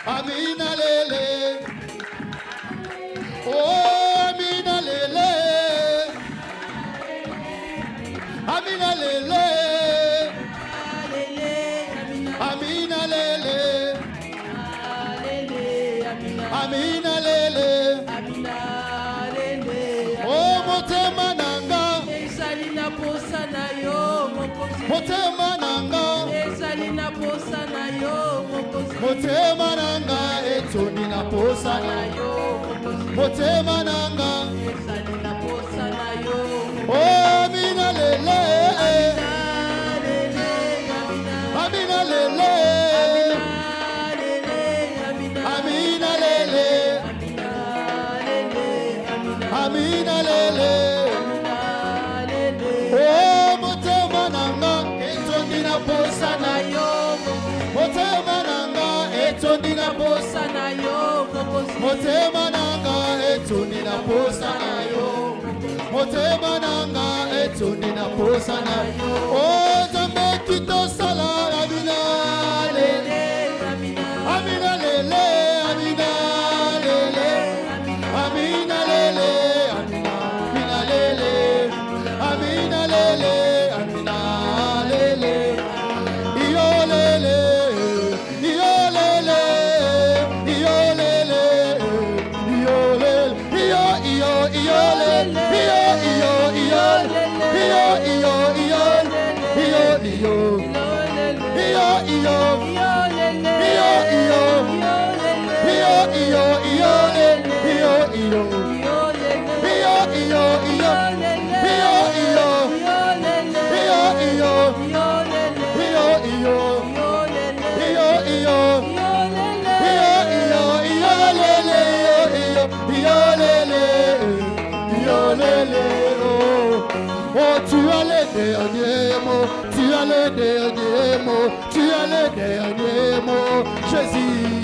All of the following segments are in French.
Amina lele. Oh, Amina lele. Amina lele. Amina lele. Amina lele. Oh, motema nanga. Motema nanga. Motema nanga. Etoni na posa na yo. Motema nanga. Oh, Amina lele. Amina lele. Amina lele. Amina lele. Oh, motema nanga. Etoni na posa na yo. Motema nanga. Etoni na posa na yo. Motema nanga. Etoni na posa na yo. Motema nanga. Etoni na posa na yo. Oh, jambe kito sala. Amina lele. Amina lele. Amina lele. Amina lele. Amina lele. Amina lele. Amina lele. Iyo lele. Iyo lele. Iyo lele. Iyo lele. Iyo iyo iyo lele. Iyo iyo iyo. Iyo iyo iyo. Iyo iyo. Iyo iyo. Iyo iyo. Iyo iyo iyo. Iyo iyo. Iyo iyo iyo. Iyo iyo. Iyo iyo. Iyo iyo. Iyo iyo. Iyo iyo. Iyo lele. Iyo lele. Iyo lele. Oh, tu as les derniers mots, tu as les derniers mots, tu as les derniers mots, Jésus.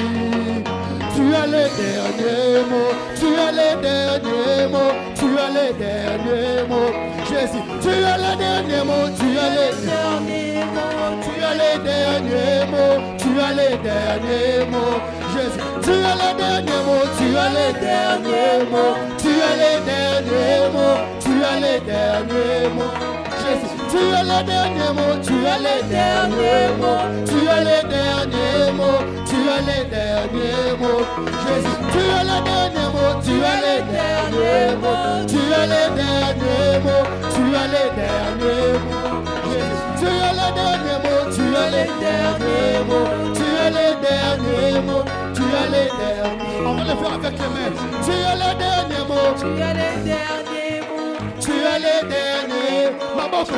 Tu as les derniers mots, tu as les derniers mots, tu as les derniers mots, Jésus. Tu as les derniers mots, tu as les derniers mots, tu as les derniers mots, tu as les derniers mots, Jésus. Tu as les derniers mots, tu as les derniers mots, tu as les derniers mots, tu as les derniers mots, Jésus. Tu as les derniers mots, tu as les derniers mots, tu as les derniers mots, tu as les derniers mots, Jésus. Tu as les derniers mots, tu as les derniers mots, tu as les derniers mots, tu as les derniers mots, Jésus. Tu as les derniers mots, tu as les derniers mots, tu as les derniers mots, tu as les derniers. On va le faire avec les mains. Tu as les derniers mots, tu as les derniers mots, tu as les derniers. Maboko,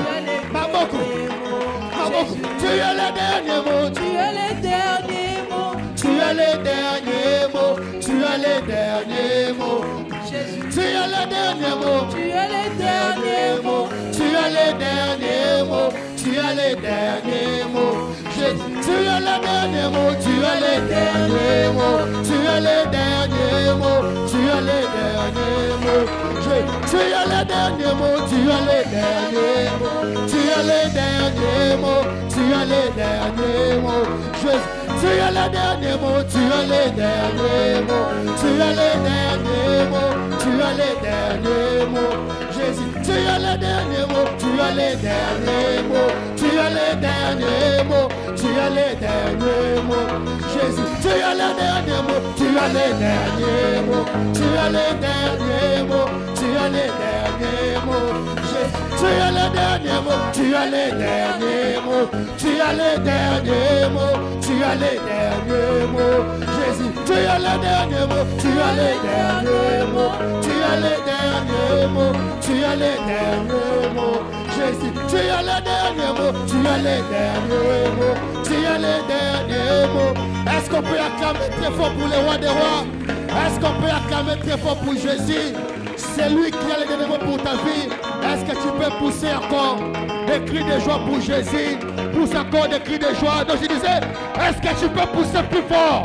Maboko, Maboko. Tu as les derniers mots, tu as les derniers mots, tu as les derniers mots, tu as les derniers mots. Tu as les derniers mots, tu as les derniers mots, tu as les derniers mots, tu as les derniers mots. Tu as les derniers mots, tu as les derniers mots, tu as les derniers mots, tu as les derniers mots. Tu as les derniers mots, tu as les derniers mots, tu as les derniers mots, tu as les derniers mots. Tu as les derniers mots, tu as les derniers mots, tu as les derniers mots, tu as les derniers mots. Jésus, tu as les derniers mots, tu as les derniers mots, tu as les derniers mots, tu as les derniers mots. Jésus, tu as les derniers mots, tu as les derniers mots, tu as les derniers mots, tu as les derniers mots. Jésus, tu as les derniers mots, tu as les derniers mots, tu as les derniers mots, tu as les derniers mots. Jésus, tu as les derniers mots, tu as les derniers mots, tu as les derniers mots, tu as les derniers mots. Jésus, tu as les derniers mots, tu as les derniers mots, tu as les derniers mots. Est-ce qu'on peut acclamer très fort pour le roi des rois? Est-ce qu'on peut acclamer très fort pour Jésus? C'est lui qui a les derniers mots pour ta vie. Est-ce que tu peux pousser encore des cris de joie pour Jésus? Pousse encore des cris de joie. Donc je disais, est-ce que tu peux pousser plus fort?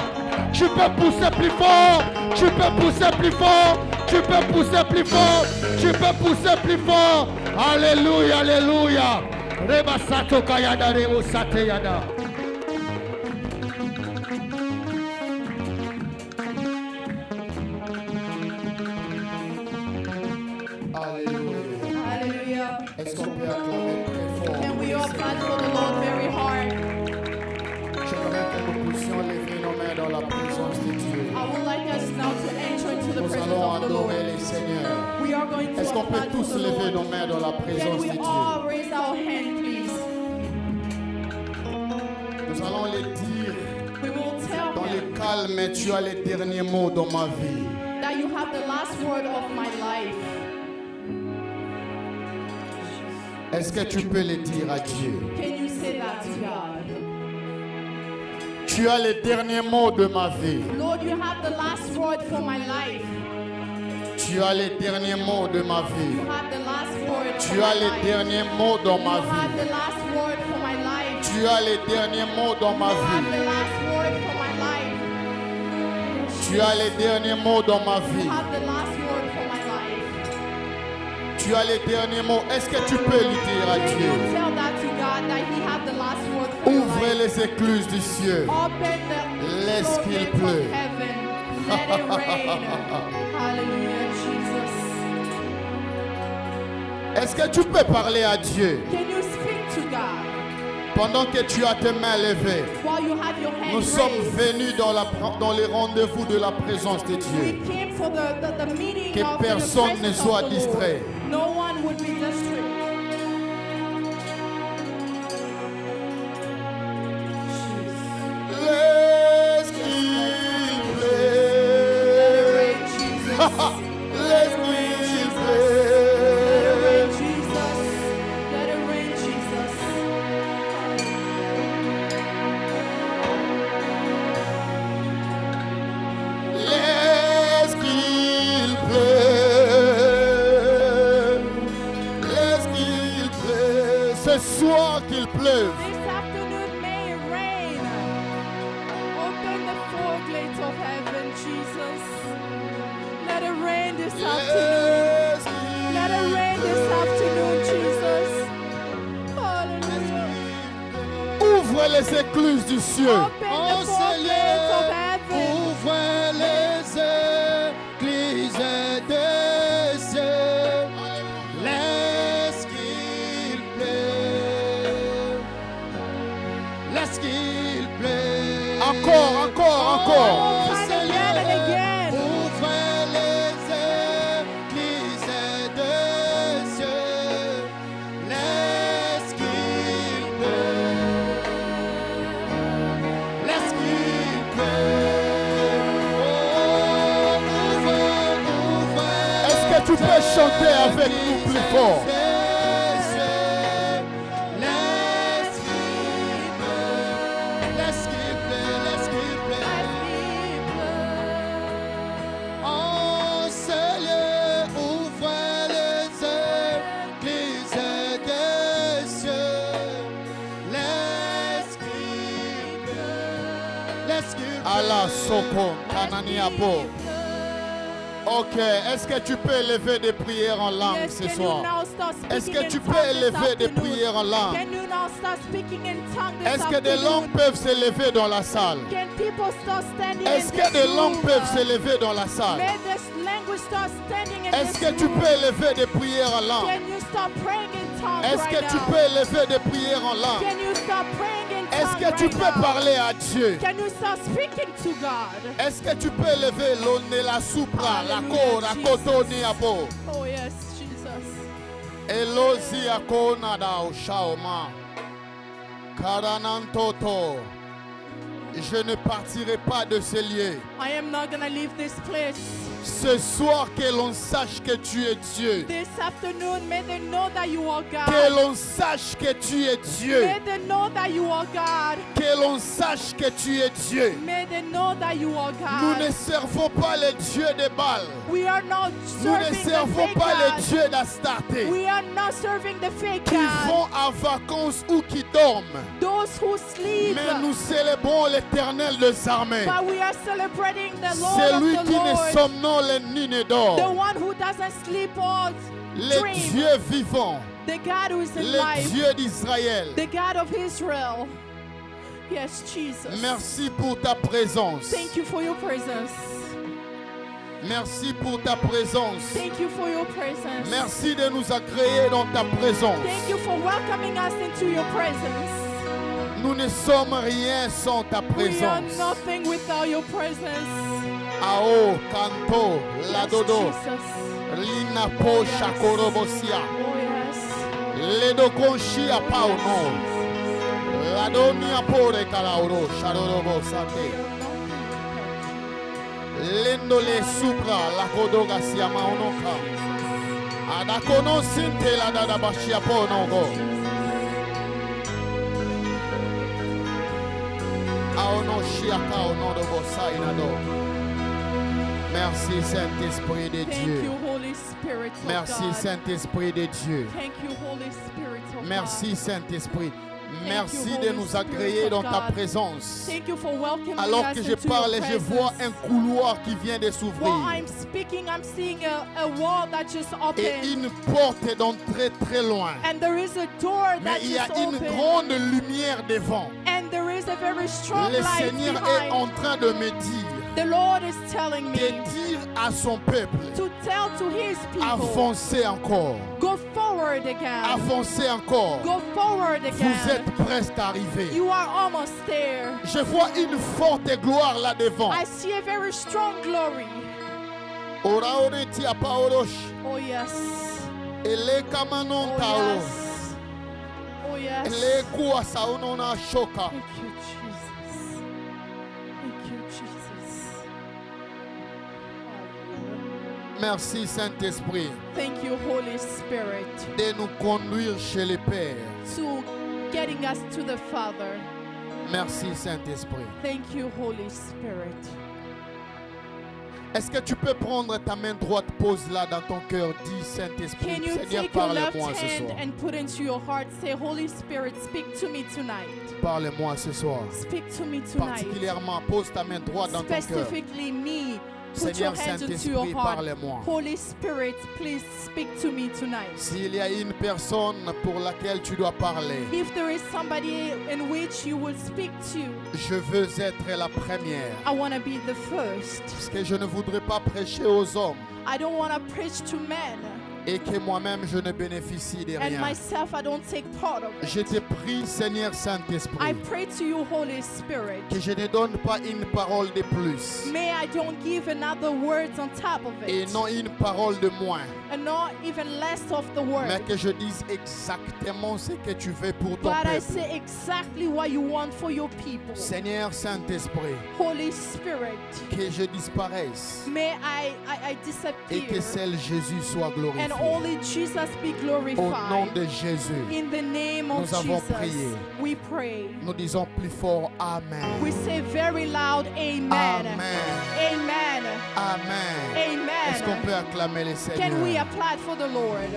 Tu peux pousser plus fort. Tu peux pousser plus fort. Tu peux pousser plus fort. Tu peux pousser plus fort. Alléluia, alléluia. Reba sato kayada rebo sate yada. dans la présence de Dieu. I would like us now to enter into the Nous presence allons of the Lord. adorer le Seigneur. We are going to Est-ce qu'on peut applaud tous the lever nos Lord. mains dans la Can présence de we Dieu? all raise our hand, please? Nous allons le dire We will tell dans le him calme, tu as les derniers mots dans ma vie. that you have the last word of my life. Est-ce que tu peux le dire à Dieu? Can you say that to God? Tu as les derniers mots de ma vie. Lord, you have the last word for my life. Tu as les derniers mots de ma vie. You have the last word for Tu my as les life. derniers mots dans ma You have vie. the last word for my life. Tu as les derniers mots dans ma You have vie. the last word for my life. Tu as les derniers mots dans ma You vie. have the last word for my life. Tu as les derniers mots. Est-ce que tu peux le dire à Can Dieu? you tell that to God that He had the last word for your Ouvrez life? les écluses du ciel. Open the Laisse qu'il floodgates of pleut. heaven. Let it rain. Hallelujah, Jesus. Est-ce que tu peux parler à Dieu Can you speak to God pendant que tu as tes mains levées? while you have your hands Nous sommes raised? venus dans les rendez-vous de la présence de We Dieu. came for the meeting Que of the personne ne presence soit of the distrait. Lord. No one would be distracted. Laisse qu'il plaît. Rain, Jesus. Laisse qu'il Let it rain, plaît. Jesus. Let it rain, Jesus. Laisse qu'il plaît. Laisse qu'il plaît. Ce soir qu'il pleuve. This afternoon may it rain. Open the floodgates of heaven, Jesus. Let it rain this afternoon. Laisse qu'il Let it rain this afternoon, Jesus. Hallelujah. Ouvre les écluses du ciel. Open the floodgates of heaven. Ouvre les églises des cieux. Laisse qu'il plaît. Laisse qu'il plaît. Encore. Oh, and again and again. Ouvre les églises des cieux. Laisse qu'il plaît. Laisse qu'il plaît. Ouvre. Est-ce que tu peux chanter avec nous plus fort? Laisse qu'il plaît. Laisse qu'il plaît. Laisse qu'il plaît. Oh Seigneur, ouvre les églises des cieux. Laisse qu'il plaît. Laisse qu'il plaît. Allah Soko, Kananiapo. Ok, est-ce que tu peux élever des prières en langue Yes, ce can soir? you now start Est-ce speaking que in tu tongues peux this élever des afternoon? prières en langue? Can you now start speaking in tongues this Est-ce que des afternoon? langues peuvent s'élever dans la salle? Can people start standing Est-ce in que this des room? langues peuvent s'élever dans la salle? May this language start standing in Est-ce this que tu room? peux élever des prières en langue? Can you start praying in tongues Est-ce que right tu now? peux élever des prières en langue? Can you start praying in Est-ce tongues que tu right peux now? parler à Dieu? Can you start speaking to God? Est-ce que tu peux élever l'onne, la soupra, la Hallelujah, cora, Jesus. kotoni abo? Oh yes, Jesus. Elozi akona da oshaoma. Karanantoto. Je ne partirai pas de ce lieu. I am not gonna leave this place. Ce soir, que l'on sache que tu es Dieu. This afternoon, may they know that you are Que God. l'on sache que tu es Dieu. May they know that you are God. Que l'on sache que tu es Dieu. May they know that you are Nous ne God. servons pas les dieux des Baal. We are not Nous ne serving the servons fake pas les God. dieux d'Astarté We are not serving the fake qui God. vont en vacances ou qui dorment. Those who sleep. Mais nous célébrons l'Éternel des armées. But we are celebrating the Lord Celui of the qui ne Lord. somnole ni ne The dort. one who doesn't sleep or Les dream. dieux vivants. The God who is in Les life. dieux d'Israël. The God of Israel. Yes, Jesus. Merci pour ta présence. Thank you for your presence. Merci pour ta présence. Thank you for your presence. Merci de nous agréer dans ta présence. Thank you for welcoming us into your presence. Nous ne sommes rien sans ta We are présence. nothing without your presence. Ao, canto, la Yes, dodo, Jesus. lina po shakorobosia, Oh, yes. ledo conchia pauno, la donia pore calauro, sharorobo sate, lendo le supra, la kodoga siama onoka, adakono sinte la dada bashia ponogo, aono shiaka onodobo sainado. Merci Saint-Esprit de Thank Dieu. you, Holy Spirit of Merci God. Saint-Esprit de Dieu. Thank you, Holy Spirit of Merci God. Saint-Esprit. Merci you, de Holy nous Spirit agréer of dans ta God. présence. Thank you for welcoming Alors us que je into parle, your je vois presence. un couloir qui vient de While s'ouvrir I'm speaking, I'm seeing a wall that just et opened. une porte d'entrée très loin. And there is a door Mais that il y a just une opened. grande lumière devant. And there is a very strong Le light Seigneur est en behind. train de me dire, The Lord is telling de me dire à son peuple, to tell to his people, avancez encore, go forward again. avancez encore. Go forward Vous again. êtes presque arrivé. You are almost there. Je vois une forte gloire là devant. I see a very strong glory. Ora ore ti apaorosh. Oh yes. Ele Oh kamanon taolo. yes. Oh yes. Ele kuwa saunona shoka. Thank you, Jesus. Thank you, Jesus. Hallelujah. Merci Saint-Esprit Thank you, Holy Spirit, de nous conduire chez le Père. to getting us to the Father. Merci Saint-Esprit. Thank you, Holy Spirit. Est-ce que tu peux prendre ta main droite, pose-la dans ton cœur, dis Saint-Esprit, Can you Seigneur, take your left parle-moi ce hand soir. and put into your heart, say, Holy Spirit, speak to me tonight. Parle-moi ce soir. Speak to me tonight. Particulièrement, pose ta main droite dans ton cœur. Specifically me. Put Seigneur your hands into your Saint-Esprit, heart. parle-moi. Holy Spirit, please speak to me tonight. S'il y a une personne pour laquelle tu dois parler, If there is somebody in which you will speak to, je veux être la première. I want to be the first. Parce que je ne voudrais pas prêcher aux hommes I don't want to preach to men, et que moi-même je ne bénéficie de and rien. myself I don't take part of Je it. te prie, Seigneur I Saint-Esprit, pray to you, Holy Spirit. que je ne donne pas une parole de plus May I don't give another words on top of et it, non une parole de moins, and not even less of the mais word. que je dise exactement ce que tu veux pour ton But I peuple. say exactly what you want for your people. Seigneur Saint-Esprit, Holy Spirit, que je disparaisse may I et que disappear, seul Jésus soit and glorifié. only Jesus be Au nom glorified. de Jésus, In the name of Nous avons Jesus, prié. we pray. nous disons plus fort Amen. We say very loud, Amen. Amen. Amen. Amen. Est-ce qu'on Amen. peut acclamer le Seigneur? Can we applaud for the Lord?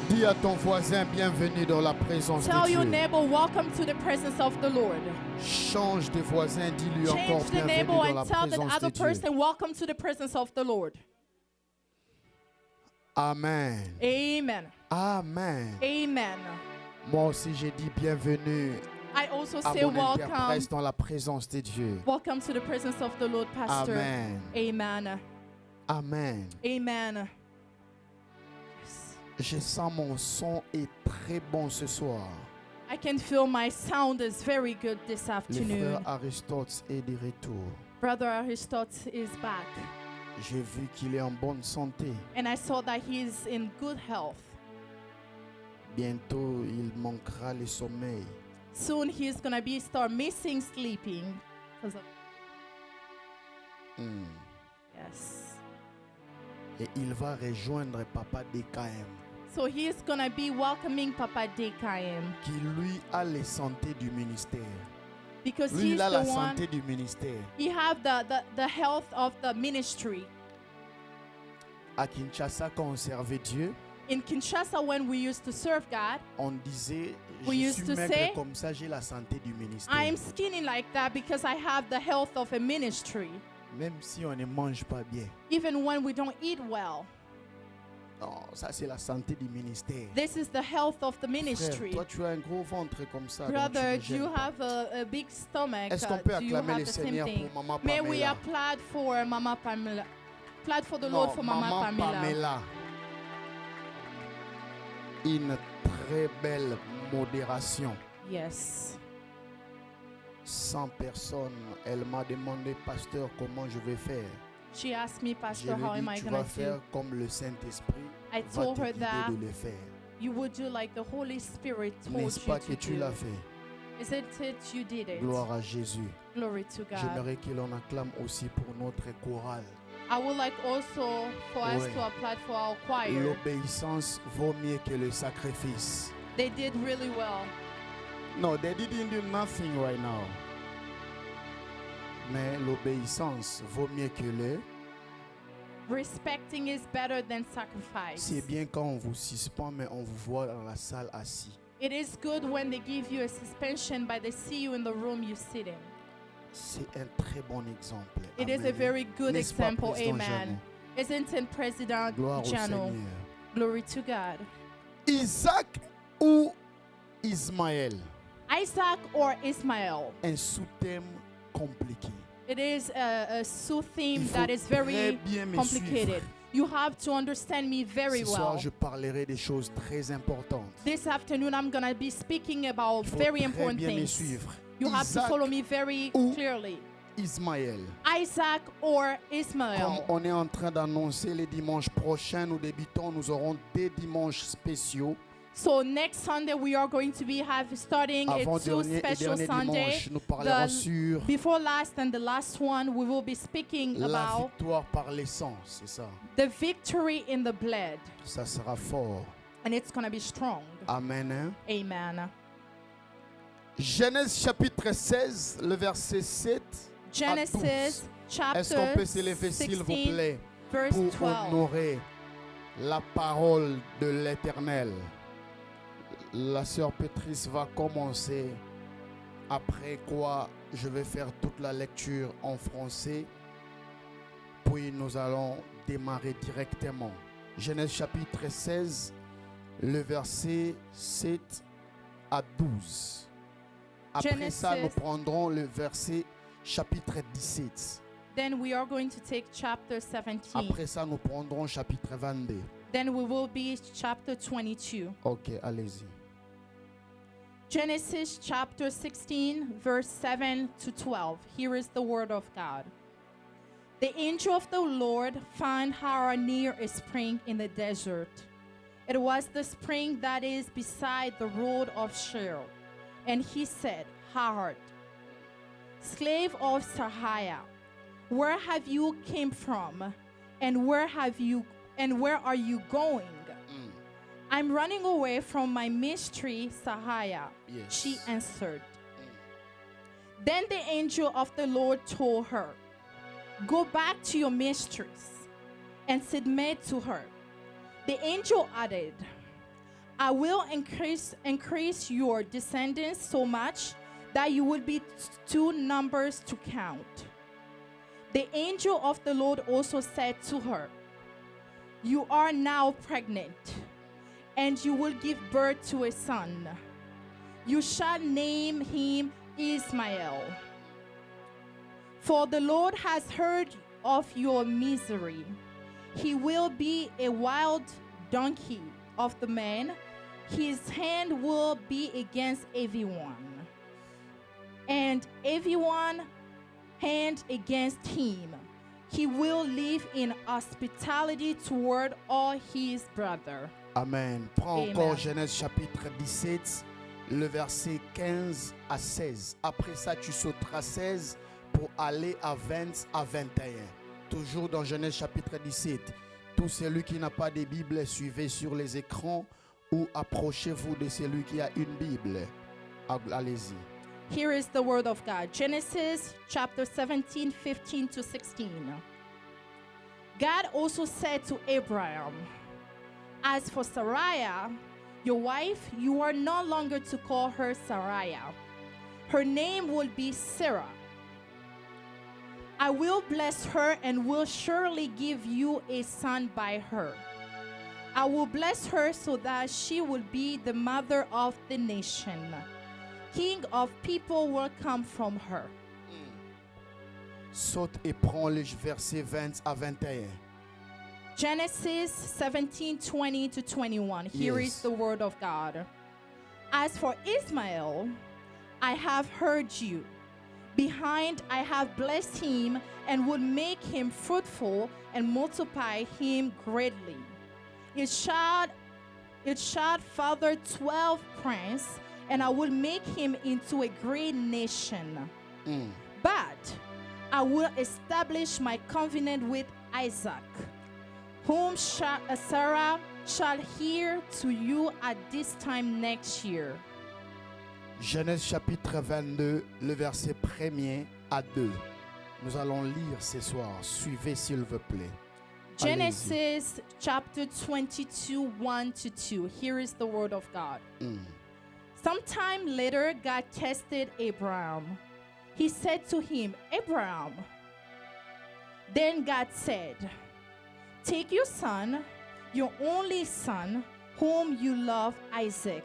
Dis à ton voisin, bienvenue dans la présence Tell de your Dieu. neighbor, welcome to the presence of the Lord. Change de voisin, dis-lui encore Change the bienvenue neighbor dans la and tell the présence de other Dieu. person, welcome to the presence of the Lord. Amen. Amen. Amen. Amen. Moi aussi, j'ai dit bienvenue I also à say mon welcome. interprète dans la présence de Dieu. Welcome to the presence of the Lord, Pastor. Amen. Amen. Amen. Amen. Je sens mon son est très bon ce soir. I can feel my sound is very good this Le afternoon. frère Aristote est de retour. Brother Aristotle is back, J'ai vu qu'il est en bonne santé. and I saw that he is in good health. Bientôt, il manquera le sommeil. Soon he's gonna start missing sleeping. 'Cause of- Yes. Et il va rejoindre Papa DKM, So he is gonna be welcoming Papa DKM qui lui a la santé du ministère. because Lui, he's il a the la one. santé du ministère. He have the health of the ministry. À Kinshasa, quand on servait Dieu, In Kinshasa, when we used to serve God, on disait, We je used suis to maigre say, comme ça, j'ai la santé du ministère. I'm skinny like that because I have the health of a ministry. Même si on ne mange pas bien. Even when we don't eat well, Non, ça c'est la santé du ministère. this is the health of the Frère, ministry. toi tu as un gros ventre comme ça. donc Brother, tu ne you gênes pas. have a big stomach. Est-ce qu'on peut Do you acclamer have le the same Seigneur thing? pour Maman May we Pamela? applaud for Mama Pamela. Applaud for the Non, Lord for Mama Maman Pamela. Pamela. une très belle modération. Yes. 100 personnes, elle m'a demandé, pasteur, comment je vais faire? She asked me, Je Pastor, lui how ai am dit, I tu going vas to faire do? comme le Saint-Esprit I va told te her guider that de le faire. you would do like the Holy Spirit told N'est-ce you pas que to tu do. l'as fait? Isn't it you did it? Gloire à Jésus. Glory to God. J'aimerais que l'on acclame aussi pour notre chorale. I would like also for us Ouais. to apply for our choir. L'obéissance vaut mieux que le sacrifice. They did really well. No, they didn't do nothing right now. Mais l'obéissance vaut mieux que le... Respecting is better than sacrifice. C'est bien quand on vous suspend, mais on vous voit dans la salle assis. It is good when they give you a suspension, but they see you in the room you sit in. C'est un très bon exemple. It is a Amen. very good N'est-ce pas, example. Président Amen. Isn't it, President Gloire au Jano? Seigneur. Glory to God. Isaac ou Ismaël? Isaac or Ismael? Un sous-thème compliqué. It is a sous-theme Il faut that is très very bien me complicated. suivre. You have to understand me very Ce soir, well. je parlerai des choses très importantes. This afternoon, I'm going to be speaking about Il faut very très important bien me things. suivre. You have to Isaac follow me very ou clearly. Ismaël. Isaac or Comme Ismael. on est en train d'annoncer les dimanches prochains, nous débutons, nous aurons des dimanches spéciaux. So next Sunday we are going to be starting a two Avant-dernier et special dernier Sunday. dimanche, nous parlerons The- sur Before last and the last one, we will be speaking la about victoire par l'essence, c'est ça. the victory in the blood, Ça sera fort. and it's going to be strong. Amen. Hein? Amen. Genèse chapitre 16, le verset 7 à 12. Genesis Est-ce qu'on peut chapter s'élever, s'il vous 16, plaît, verse pour 12. honorer la parole de l'Éternel? La sœur Pétrice va commencer, après quoi je vais faire toute la lecture en français, puis nous allons démarrer directement. Genèse chapitre 16, le verset 7 à 12. Après ça, nous Genesis. prendrons le verset chapitre 17. Then we are going to take chapter 17. Après ça, nous prendrons chapitre 22. Then we will be chapter 22. Ok, allez-y. Genesis chapter 16, verse 7 to 12. Here is the word of God. The angel of the Lord found Haran near a spring in the desert. It was the spring that is beside the road of Shur. And he said, Haran, slave of Sarai, where have you came from? And where are you going? I'm running away from my mistress Sahaya. Yes. She answered. Then the angel of the Lord told her, Go back to your mistress and submit to her. The angel added, I will increase your descendants so much that you will be too numbers to count. The angel of the Lord also said to her, You are now pregnant, and you will give birth to a son. You shall name him Ismael. For the Lord has heard of your misery. He will be a wild donkey of the man. His hand will be against everyone, and everyone hand against him. He will live in hospitality toward all his brother. Amen. Prends Amen. encore Genèse chapitre 17, le verset 15 à 16. Après ça, tu sauteras 16 pour aller à 20 à 21. Toujours dans Genèse chapitre 17. Tout celui qui n'a pas de Bible, suivez sur les écrans ou approchez-vous de celui qui a une Bible. Allez-y. Here is the word of God. Genesis chapter 17, 15 to 16. God also said to Abraham, As for Sarai, your wife, you are no longer to call her Sarai. Her name will be Sarah. I will bless her and will surely give you a son by her. I will bless her so that she will be the mother of the nation. King of people will come from her. Saute et prends le verset 20 à 21. Genesis 17:20 to 21. Here Yes. is the word of God. As for Ismael, I have heard you. Behind, I have blessed him and would make him fruitful and multiply him greatly. It shall father 12 princes, and I will make him into a great nation. But I will establish my covenant with Isaac, whom Sarah shall hear to you at this time next year. Genèse chapitre 22, le verset 1er à 2. Nous allons lire ce soir. Suivez s'il vous plaît. Allez-y. Genesis chapter 22, 1 to 2. Here is the word of God. Sometime later, God tested Abraham. He said to him, Abraham. Then God said, take your son, your only son, whom you love, Isaac,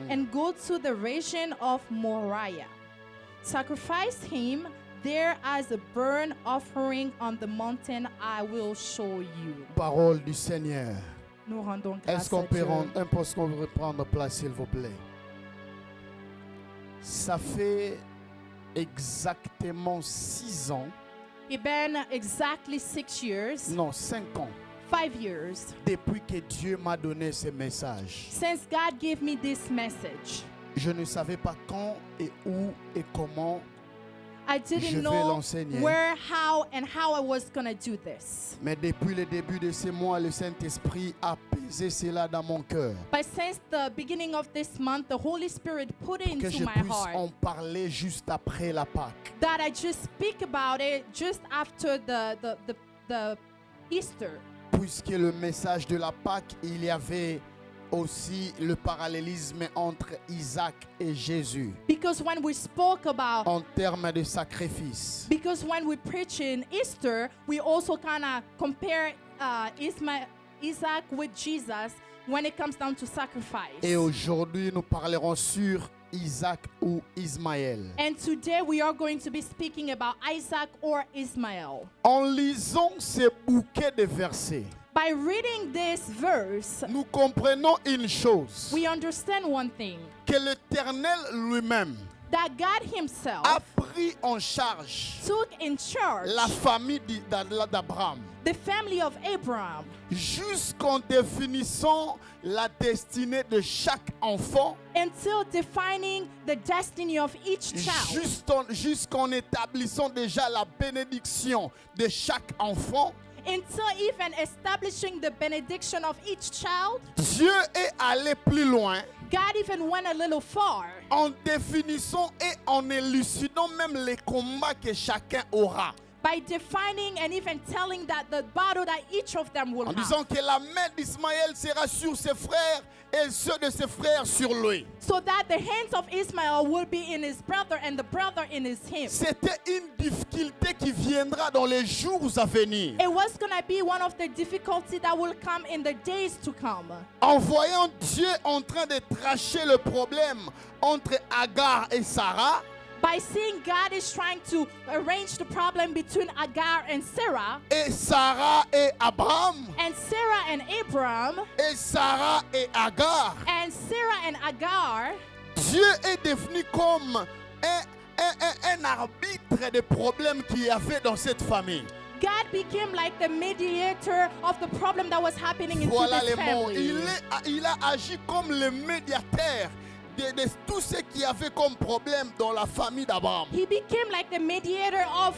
and go to the region of Moriah. Sacrifice him there as a burnt offering on the mountain I will show you. Parole du Seigneur. Nous rendons Est-ce grâce qu'on à peut Dieu. reprendre place, s'il vous plaît? Ça fait exactement 6 ans, It's been exactly 6 years, non 5 ans, 5 years, depuis que Dieu m'a donné ce message. since God gave me this message. Je ne savais pas quand et où et comment. I Je didn't vais know l'enseigner. where, how, and how I was going to do this. Mais depuis le début de ce mois, le Saint-Esprit a pesé cela dans mon cœur. But since the beginning of this month, the Holy Spirit put it Que into je my puisse heart en parler juste après la Pâque. that I just speak about it just after the Easter. Puisque le message de la Pâque, il y avait aussi le parallélisme entre Isaac et Jésus Because when we spoke about, en termes de sacrifice. because when we preach in Easter, we also kind of compare Isaac with Jesus when it comes down to sacrifice. Et aujourd'hui, nous parlerons sur Isaac ou Ismaël. And today we are going to be speaking about Isaac or Ismael. En lisant ce bouquet de versets, By reading this verse, nous comprenons une chose, we understand one thing, que l'Éternel lui-même that God himself a pris en charge took in charge la famille d'Abraham the family of Abraham jusqu'en définissant la destinée de chaque enfant, until defining the destiny of each child, jusqu'en établissant déjà la bénédiction de chaque enfant. until even establishing the benediction of each child. Dieu est allé plus loin God even went a little far en définissant et en élucidant même les combats que chacun aura. by defining and even telling that the battle that each of them will En have. disant que la main d'Ismaël sera sur ses frères et ceux de ses frères sur lui. So that the hands of Ismael will be in his brother and the brother in him. C'était une difficulté qui viendra dans les jours à venir. It was going to be one of the difficulties that will come in the days to come. En voyant Dieu en train de trancher le problème entre Agar et Sarah, By seeing God is trying to arrange the problem between Agar and Sarah, et Sarah et Abraham, and Sarah and Abraham, et Sarah et Agar, and Sarah and Agar, Dieu est devenu comme un arbitre des problèmes qu'il y avait dans cette famille. God became like the mediator of the problem that was happening into Voilà this les mots. family. Il a agi comme le médiateur de tout ce qu'il y avait comme problème dans la famille d'Abraham. He became like the mediator of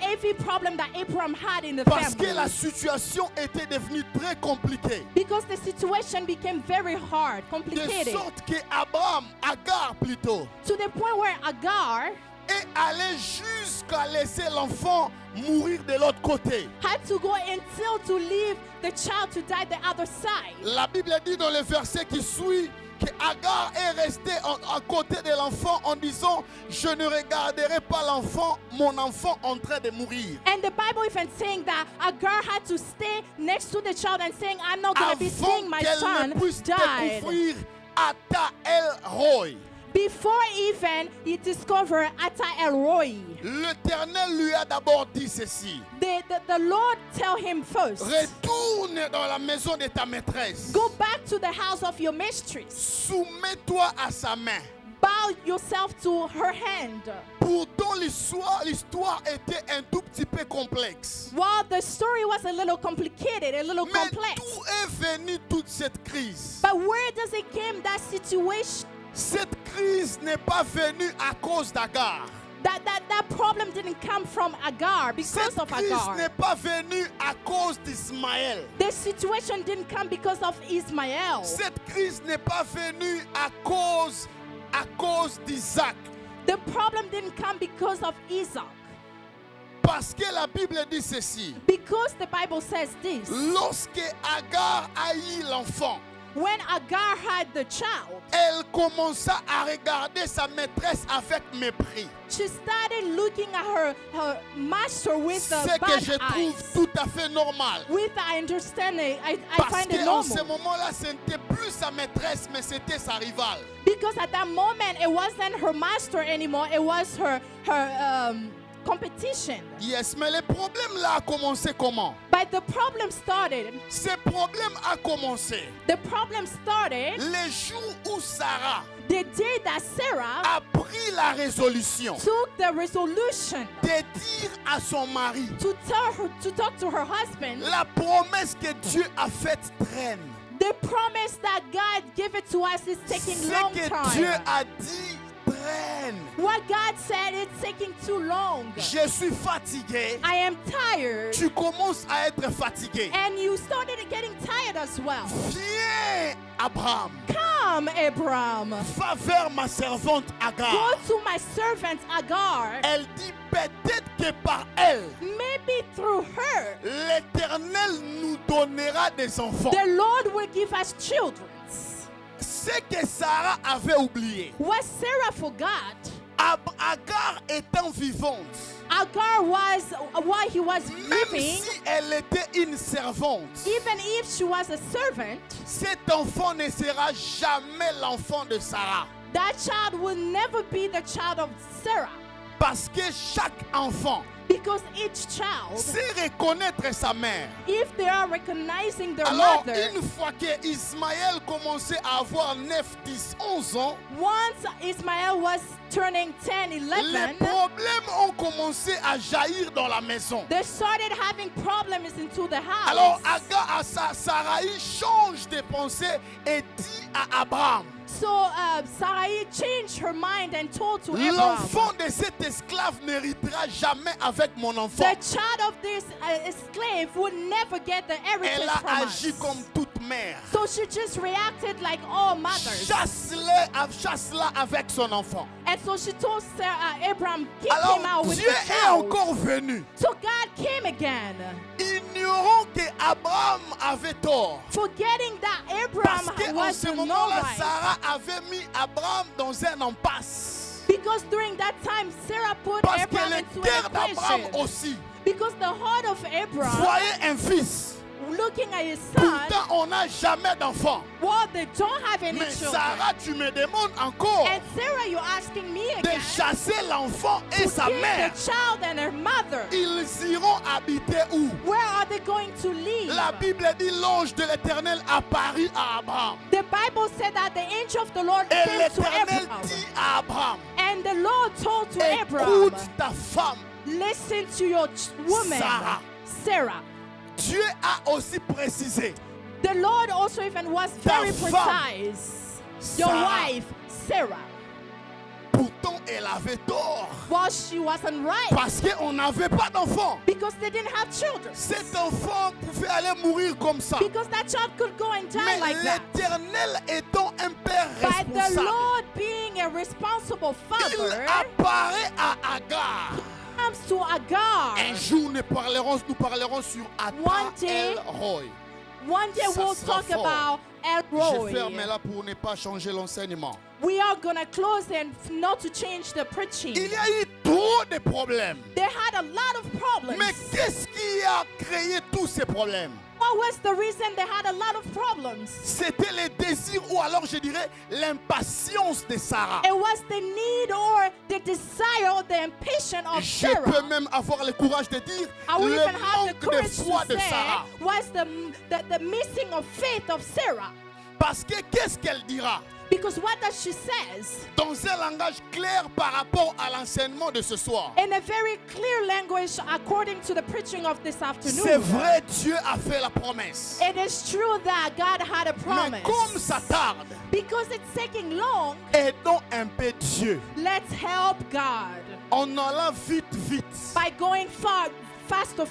every problem that Abraham had in the Parce que family. la situation était devenue très compliquée. Because the situation became very hard, De complicated, sorte que Agar plutôt, to the point where Agar est allé jusqu'à laisser l'enfant mourir de l'autre côté. had to go until to leave the child to die the other side. La Bible dit dans le verset qui suit que Agar est restée à côté de l'enfant en disant « Je ne regarderai pas l'enfant, mon enfant en train de mourir. » And the Bible even saying that Agar had to stay next to the child and saying, I'm not going to be Avant seeing my qu'elle son ne puisse die. découvrir Ata El Roy. Before even he discovered Ata El Roi, l'Éternel lui a d'abord dit ceci. the Lord tell him first, Retourne dans la maison de ta maîtresse. go back to the house of your mistress. Soumets-toi à sa main. Bow yourself to her hand. Pourtant, l'histoire était un tout petit peu complexe. Well, the story was a little complicated, a little Mais complex. d'où est venue toute cette crise? But where does it come, that situation? Cette crise n'est pas venue à cause d'Agar. That problem didn't come from Agar, because Cette of crise Agar. n'est pas venue à cause d'Ismaël. The situation didn't come because of Ismael. Cette crise n'est pas venue à cause d'Isaac. The problem didn't come because of Isaac. Parce que la Bible dit ceci. Because the Bible says this. Lorsque Agar a eu l'enfant, When Agar had the child, elle commença à regarder sa maîtresse avec mépris. she started looking at her master with Ce the que je bad trouve eyes. tout à fait normal. With I understand it, I Parce find it qu'en ce normal. moment-là, ce n'était plus sa maîtresse, mais c'était sa rivale. Because at that moment, it wasn't her master anymore. It was her competition. Yes, mais le problème là a commencé comment? But the problem started. Ce problème a commencé The problem started le jour où Sarah the day that Sarah a pris la résolution took the resolution de dire à son mari to talk to her husband. la promesse que Dieu a faite traîne. The promise that God gave it to us is taking Ce long que time. Dieu a dit traîne. What God said, it's taking too long. Je suis fatigué. I am tired. Tu commences à être fatigué. And you started getting tired as well. Viens, Abraham. Come, Abraham. Va vers ma servante Go Agar. to my servant Agar. Elle dit peut-être que par elle, Maybe through her, l'Éternel nous donnera des enfants. the Lord will give us children. Ce que Sarah avait oublié, What Sarah forgot, Agar étant vivante, Agar was, while he was même living, si elle était une servante, even if she was a servant, cet enfant ne sera jamais l'enfant de Sarah. that child will never be the child of Sarah. Parce que chaque enfant Because each child, sait reconnaître sa mère. if they are recognizing their Alors, mother, une fois que Ismaël commençait à avoir 9, 10, 11 ans, once Ismael was turning 10, les 11, problèmes ont commencé à jaillir dans la maison. they started having problems into the house. Alors, Agar, Sarai change de pensée et dit à Abraham, So Sarai changed her mind and told to Abraham, l'enfant de cet esclave n'héritera jamais avec mon enfant. the child of this slave would never get the heritage Elle a from agi us. comme toute mère. So she just reacted like all mothers. Chasse-la avec son enfant. And so she told Abraham, keep Alors him out with Dieu the est child. encore venu, So God came again, ignorant que Abraham avait tort. forgetting that Parce Abraham qu'en was ce the no moment-là, right. Sarah avait mis Abraham dans un impasse. Because during that time, Sarah put Parce que Abraham le into cœur an d'Abraham equation. aussi Because the heart of Abraham, voyait un fils. looking at his son, Pourtant, on n'a jamais d'enfant. well, they don't have any Mais children. Sarah, tu me demandes encore And Sarah, you're asking me de again chasser l'enfant et to sa kill mère. the child and her mother. Ils iront habiter où? Where are they going to live? La Bible dit l'ange de l'Éternel apparut à Abraham. The Bible said that the angel of the Lord Et came to l'Éternel Abraham. dit à Abraham, And the Lord told to Abraham, écoute ta femme. listen to your woman, Sarah. Sarah. Dieu a aussi précisé, The Lord also even was very femme, precise. Your Sarah. wife, Sarah. pourtant elle avait tort. Well, she wasn't right Parce qu'on n'avait pas d'enfant. because they didn't have children. Cet enfant pouvait aller mourir comme ça. Because that child could go and die Mais like that. l'Éternel étant un père But the responsable, Lord, being a responsible il father, apparaît à Agar. comes to Agar. Un jour, nous parlerons sur One Ata day, El Roy. One day Ça we'll sera talk fort. about El Je ferme Roy. là pour ne pas changer l'enseignement. We are going to close and not to change the preaching. Il y a eu trop de problèmes. They had a lot of problems. Mais qu'est-ce qui a créé tous ces problèmes? What what was the reason they had a lot of problems? C'était le désir ou alors je dirais l'impatience de Sarah. It was the need or the desire or the impatience of Je peux Sarah. même avoir le courage de dire I will le even have the manque de courage foi to de say Sarah. was the missing of faith of Sarah. Parce que qu'est-ce qu'elle dira Because what does she says? dans un langage clair par rapport à l'enseignement de ce soir? In a very clear language according to the preaching of this afternoon. C'est vrai, Dieu a fait la promesse. It is true that God had a Mais promise. comme ça tarde, Because it's taking long, aidons un peu Dieu. let's help God En allant vite, vite by going faster,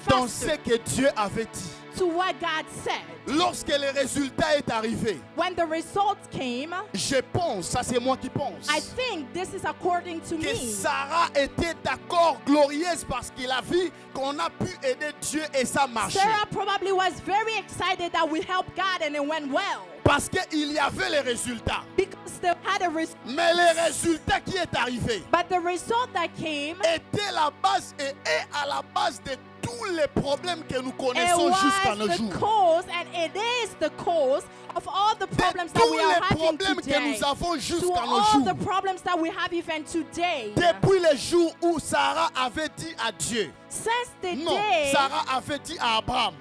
dans faster ce que Dieu avait dit. to what God said. Lorsque le résultat est arrivé, When the results came, je pense, ça c'est moi qui pense, I think this is according to que me. Sarah était d'accord, glorieuse, parce qu'il a vu qu'on a pu aider Dieu et ça marchait. Sarah probably was very excited that we helped God and it went well. Parce qu'il y avait les résultats. Because they had a result. Mais le résultat qui est arrivé But the result that came, était la base et est à la base de tous les problèmes que nous it connaissons jusqu'à was nos the jours. cause and it is the cause of all the De problems that tous we are les having problèmes que today. nous avons To jusqu'à nos all the jours. problems that we have even today. Depuis le jour où Sarah avait dit à Dieu, Since the non, day, Sarah avait dit à Abraham,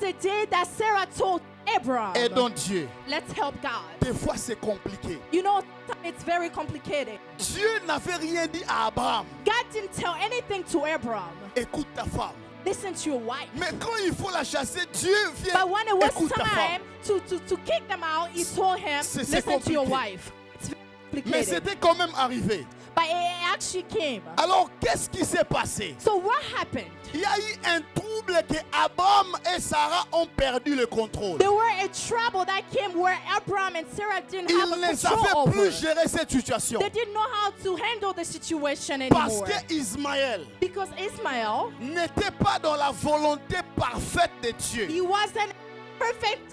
the day that Sarah told Abraham, aidons Dieu. let's help God. Des fois c'est compliqué. You know, it's very complicated. Dieu n'avait rien dit à Abraham. God didn't tell anything to Abraham. Écoute ta femme. Listen to your wife. Mais quand il faut la chasser, Dieu vient. But when it was Écoute ta time femme. to kick them out, he told him, C'est listen to your compliqué. wife. It's very Mais complicated. c'était quand même arrivé. But it actually came. Alors qu'est-ce qui s'est passé? So what happened? Il y a eu un trouble que Abraham et Sarah ont perdu le contrôle. There were a trouble that came where Abraham and Sarah didn't have Ils a ne control savaient over. plus gérer cette situation. They didn't know how to handle the situation Parce anymore. que Ismaël Because Ismael, n'était pas dans la volonté parfaite de Dieu. he wasn't perfect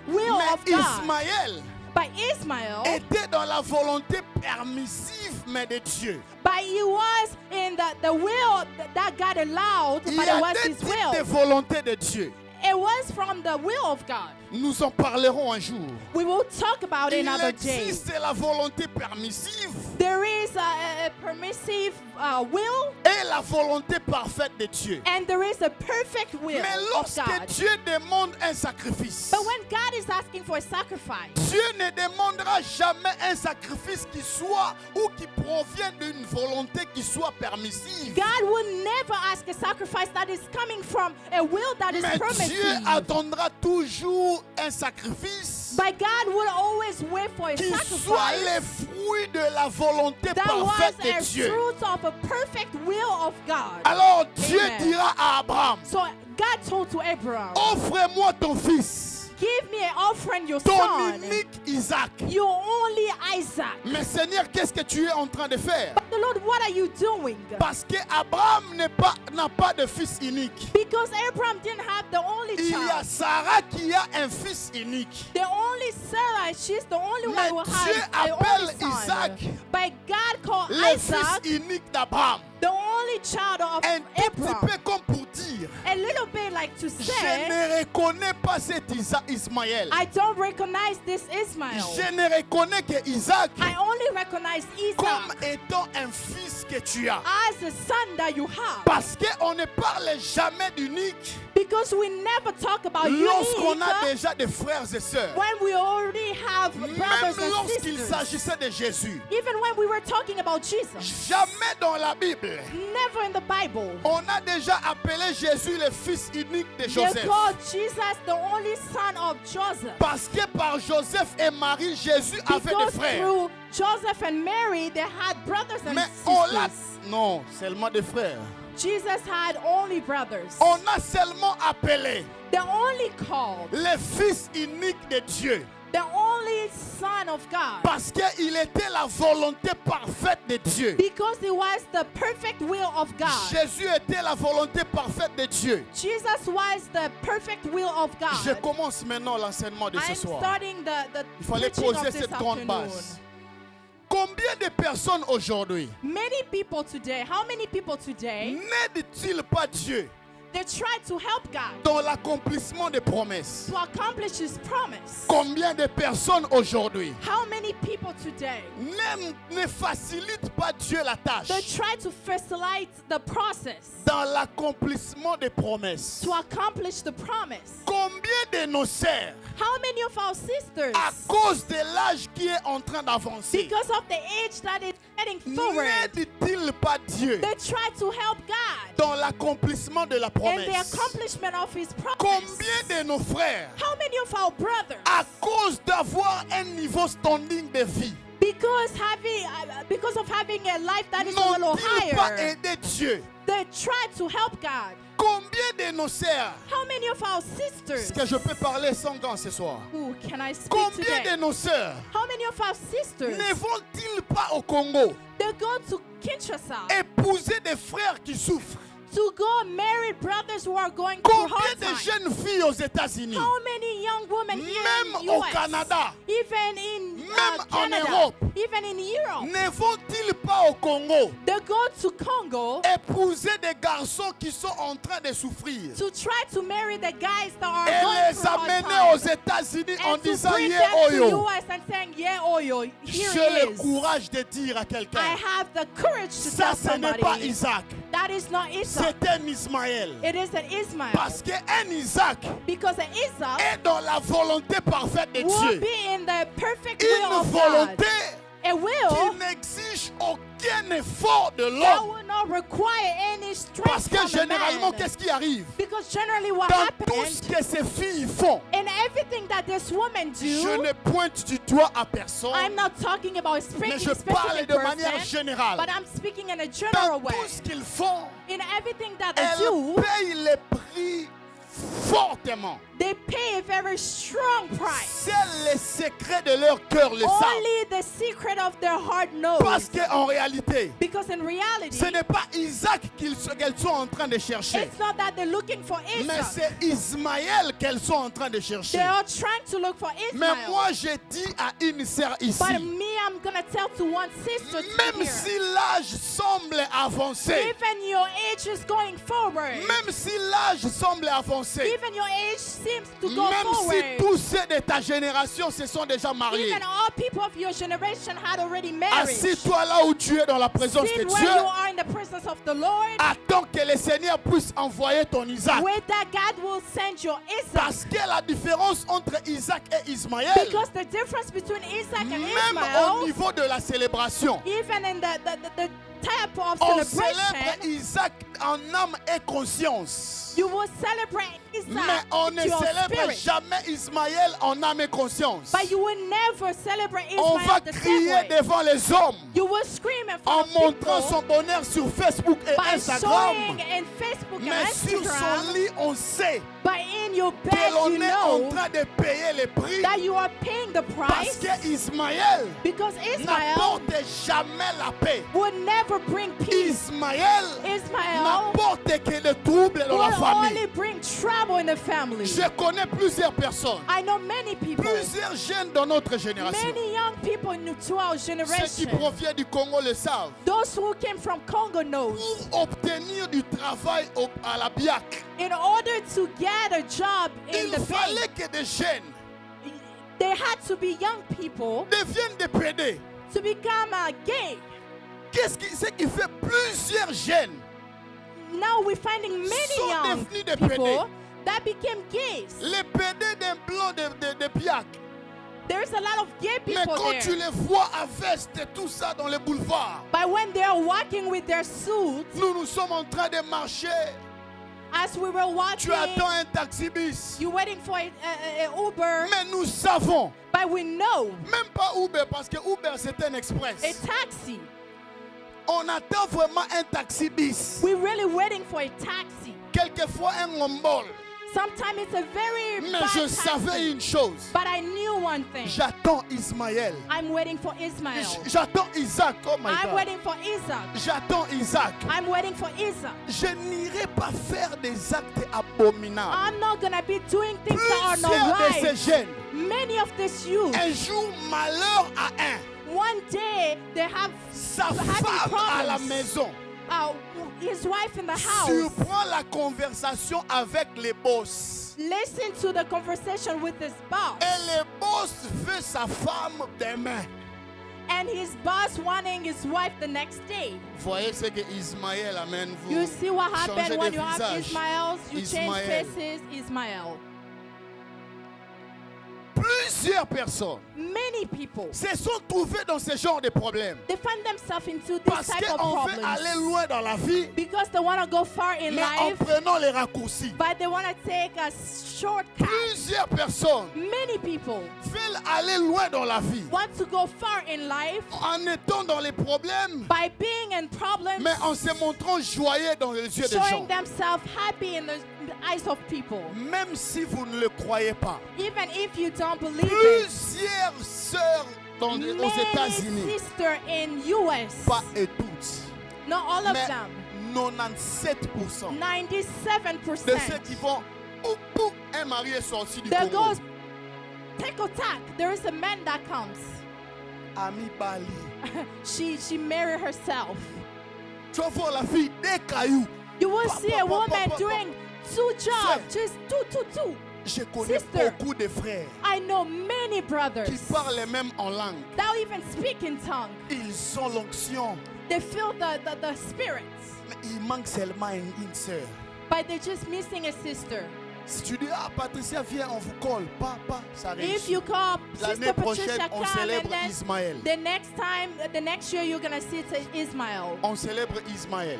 will Mais of God. Ismaël But Ismael, était dans la volonté permissive mais de Dieu. but he was in the will that God allowed, Il but y it a was des his types will. de volonté de Dieu. It was from the will of God. Nous en parlerons un jour. We will talk about it Il another day. existe la volonté permissive There is a permissive will et la volonté parfaite de Dieu. and there is a perfect will Mais of lorsque God. Dieu demande un sacrifice, But when God is asking for a sacrifice, Dieu ne demandera jamais un sacrifice qui soit ou qui provient d'une volonté qui soit permissive. God will never ask a sacrifice that is coming from a will that is Mais Dieu permissive. attendra toujours un sacrifice But God will always wait for a qui soit le sacrifice fruit de la volonté that was parfaite a de Dieu. fruit of a perfect will of God. Alors Dieu Amen. dira à Abraham, So God told to Abraham, offre-moi ton fils, give me an offering, your ton son, unique Isaac. your only Isaac. Mais Seigneur, qu'est-ce que tu es en train de faire? But the Lord, what are you doing? Parce que Abraham n'a pas de fils unique. Because Abraham didn't have the only Il y a child. Sarah qui a un fils unique. The only Sarah, she's the only Mais one who Dieu has an appelle only son. Isaac But God called Le fils Isaac unique d'Abraham. the only child of Un tout petit Abraham. peu comme pour dire, A little bit like to je say, ne reconnais pas cet Ismaël. I don't recognize this Ismael. Je ne reconnais que Isaac I only recognize comme Isaac étant un fils que tu as. as the son that you have. Parce qu'on ne parle jamais d'unique Because we never talk about lorsqu'on a unique déjà des frères et sœurs. when we already have Même brothers and lorsqu'il sisters. s'agissait de Jésus. Even when we were talking about Jesus. Jamais dans la Bible, Never in the Bible. on a déjà appelé Jésus le fils unique de They Joseph. called Jesus the only son of Joseph. Parce que par Joseph et Marie, Jésus avait des Because frères. through Joseph and Mary, they had brothers and Mais on l'a... sisters. Non, seulement des frères. Jesus had only brothers. On a seulement appelé The only called, le fils unique de Dieu. the only son of God. Parce qu'il était la volonté parfaite de Dieu. Because it was the perfect will of God. Jésus était la volonté parfaite de Dieu. Jesus was the perfect will of Je God. commence maintenant l'enseignement de ce I'm soir. starting the Il fallait preaching poser of this cette grande afternoon. base. Combien de personnes aujourd'hui Many people today, how many people today n'aident-ils pas Dieu They tried to help God dans l'accomplissement des promesses. to accomplish His promise. Combien de personnes aujourd'hui How many people today, ne facilitent pas Dieu la tâche they try to facilitate the process dans l'accomplissement des promesses? to accomplish the promise? Combien de nos sœurs, How many of our sisters, à cause de l'âge qui est en train d'avancer, because of the age that is heading forward, n'aident-ils pas Dieu they try to help God dans l'accomplissement de la in the promesse? accomplishment of His promise? Combien de nos frères, How many of our brothers, à cause d'avoir un niveau standing de vie, because of having a life that is a little n'ont-ils pas higher, aidé Dieu? they try to help God? Combien de nos sœurs, How many of our est-ce sisters, que je peux parler sans gants ce soir? who can I speak Combien de today? nos sœurs How many of our sisters, ne vont-ils pas au Congo they go to Kinshasa épouser des frères qui souffrent? to go marry brothers who are going through Combien hard de times? jeunes filles aux États-Unis, How many young women here même in au US, Canada, even in même en Canada, Europe, even in Europe, ne vont-ils pas au Congo they go to Congo épouser des garçons qui sont en train de souffrir to try to marry the guys that are et going les through hard amener aux times, États-Unis en and to disant bring yeah them to oyo? US and saying, yeah, oyo, here J'ai it le is. courage de dire à I quelqu'un, have the courage to ça tell ce n'est pas somebody Isaac, that is not Isaac. c'est un Ismaël. It is an Ismael. Parce qu'un Isaac Because an Isaac est dans la volonté parfaite de will Dieu. be in the perfect will Une of God. volonté A qui will n'exige aucun effort de that l'homme. will not require any Parce strength que from a généralement, man. qu'est-ce qui arrive? Because generally what Dans tout ce happened que ces filles font, in everything that this woman je do, ne pointe du doigt à personne, I'm not talking about mais speaking je parle specific de manière person, générale. but I'm speaking in a general Dans way. tout ce qu'ils font, In everything that they elles do, payent le prix fortement. they pay a very strong price. C'est le secret de leur cœur, le savent. Only the secret of their heart knows. Parce qu'en réalité, Because in reality, ce n'est pas Isaac qu'elles sont en train de chercher, it's not that they're looking for mais Isaac. c'est Ismaël qu'elles sont en train de chercher. They are trying to look for Mais Ismael. moi, je dis à une sœur But ici, me, I'm gonna tell to one sister même here, si l'âge semble avancer, even your age is going forward, même si l'âge semble avancer, even your age seems to go même si forward, tous ceux de ta génération se sont déjà mariés, even all people of your generation had already married. assis-toi là où tu es dans la présence Sit de where Dieu. you are in the presence of the Lord. Attends que le Seigneur puisse envoyer ton Isaac. With that, God will send your Isaac. Parce que la différence entre Isaac et Ismaël, Because the difference between Isaac and même Ismael, au niveau de la célébration, even in the type of on celebration, célèbre Isaac en âme et conscience. you will celebrate Isaac Mais on ne with your célèbre spirit. jamais Ismaël en âme et conscience. But you will never celebrate On va Ismael the same crier way. devant les hommes You will scream in en front of montrant people son bonheur sur Facebook et by Instagram. showing in Facebook Mais and sur son Instagram, lit, on sait but in your que bed l'on you est en know train de payer le prix. that you are paying the Parce price que Ismaël because Ismael n'apporte jamais la paix. would never bring peace. Ismaël Ismael n'apporte que le trouble dans la will famille. only bring trouble in the family. Je connais plusieurs personnes, I know many people, plusieurs jeunes dans notre génération. many young people to our Ceux qui generation, proviennent du Congo le savent. those who came from Congo knows. Pour obtenir du travail à la BIAC, In order to get a job in il the fallait bank, que des jeunes they had to be young people deviennent des PD. to become gay. Ce qui fait plusieurs jeunes Now we're finding many sont young devenus des people PD. that became gays. Les PD d'un blanc de BIAC. There's a lot of gay Mais people quand there. tu les vois à veste et tout ça dans les boulevards, But when they're walking with their suits, nous sommes en train de marcher. as we were Tu walking, attends un taxi-bis. you're waiting for a Uber. Mais nous savons, But we know même pas Uber, parce que Uber c'est un express. a taxi. On attend vraiment un taxi-bis. We're really waiting for a taxi. Quelquefois un ngombol. Sometimes it's a very Mais bad je taxi. savais une chose. But I knew one thing. J'attends Ismaël. I'm waiting for Ismael. J'attends Isaac. Oh my I'm God. waiting for Isaac. J'attends Isaac. I'm waiting for Isaac. Je n'irai pas faire des actes abominables. I'm not gonna be doing things that are not Plusieurs de right. ces jeunes, Many of these youth, un jour malheur à un, one day they have sa having femme à la problems. maison, his wife in the house. Surprend la conversation avec les boss. Listen to the conversation with his boss. Et le boss veut sa femme demain. And his boss wanting his wife the next day. Voyez ce que Ismaël amène vous. You see what changez happened de when you have visage. Ismaels? You change Ismaël. faces, Ismael. Plusieurs personnes Many people, se sont trouvées dans ce genre de problèmes. they find themselves into this Parce type of qu'on veut aller problems. loin dans la vie, Because they want to go far in mais en life, prenant les raccourcis. but they want to take a shortcut. Plusieurs personnes Many people veulent aller loin dans la vie want to go far in life en étant dans les problèmes, by being in problems, mais en se montrant joyeux dans les yeux des showing gens. themselves happy in the eyes of people. Même si vous ne le croyez pas. Even if you don't believe it. Plusieurs sœurs aux Many États-Unis, sisters in US, pas et toutes, not all of mais them, 97% de 97%. ceux qui vont pour un mari est sorti du There Congo. goes take or tack. There is a man that comes. Ami Bali. She married herself. Tu vas voir la fille des cailloux. You will Pa, see pa, a pa, woman pa, pa, doing two jobs, Frère. just two. Je connais Sister. beaucoup de frères I know many brothers qui parlent même en langue. that even speak in tongue. Ils ont l'onction, They feel the spirit, mais il manque seulement une sœur. but they're just missing a sister. Si tu dis, ah Patricia, viens, on vous colle. Papa, ça If réussit. you call L'année Sister prochaine, Patricia, on come, célèbre and then Ismaël. the next year you're gonna see Ismael. On célèbre Ismaël.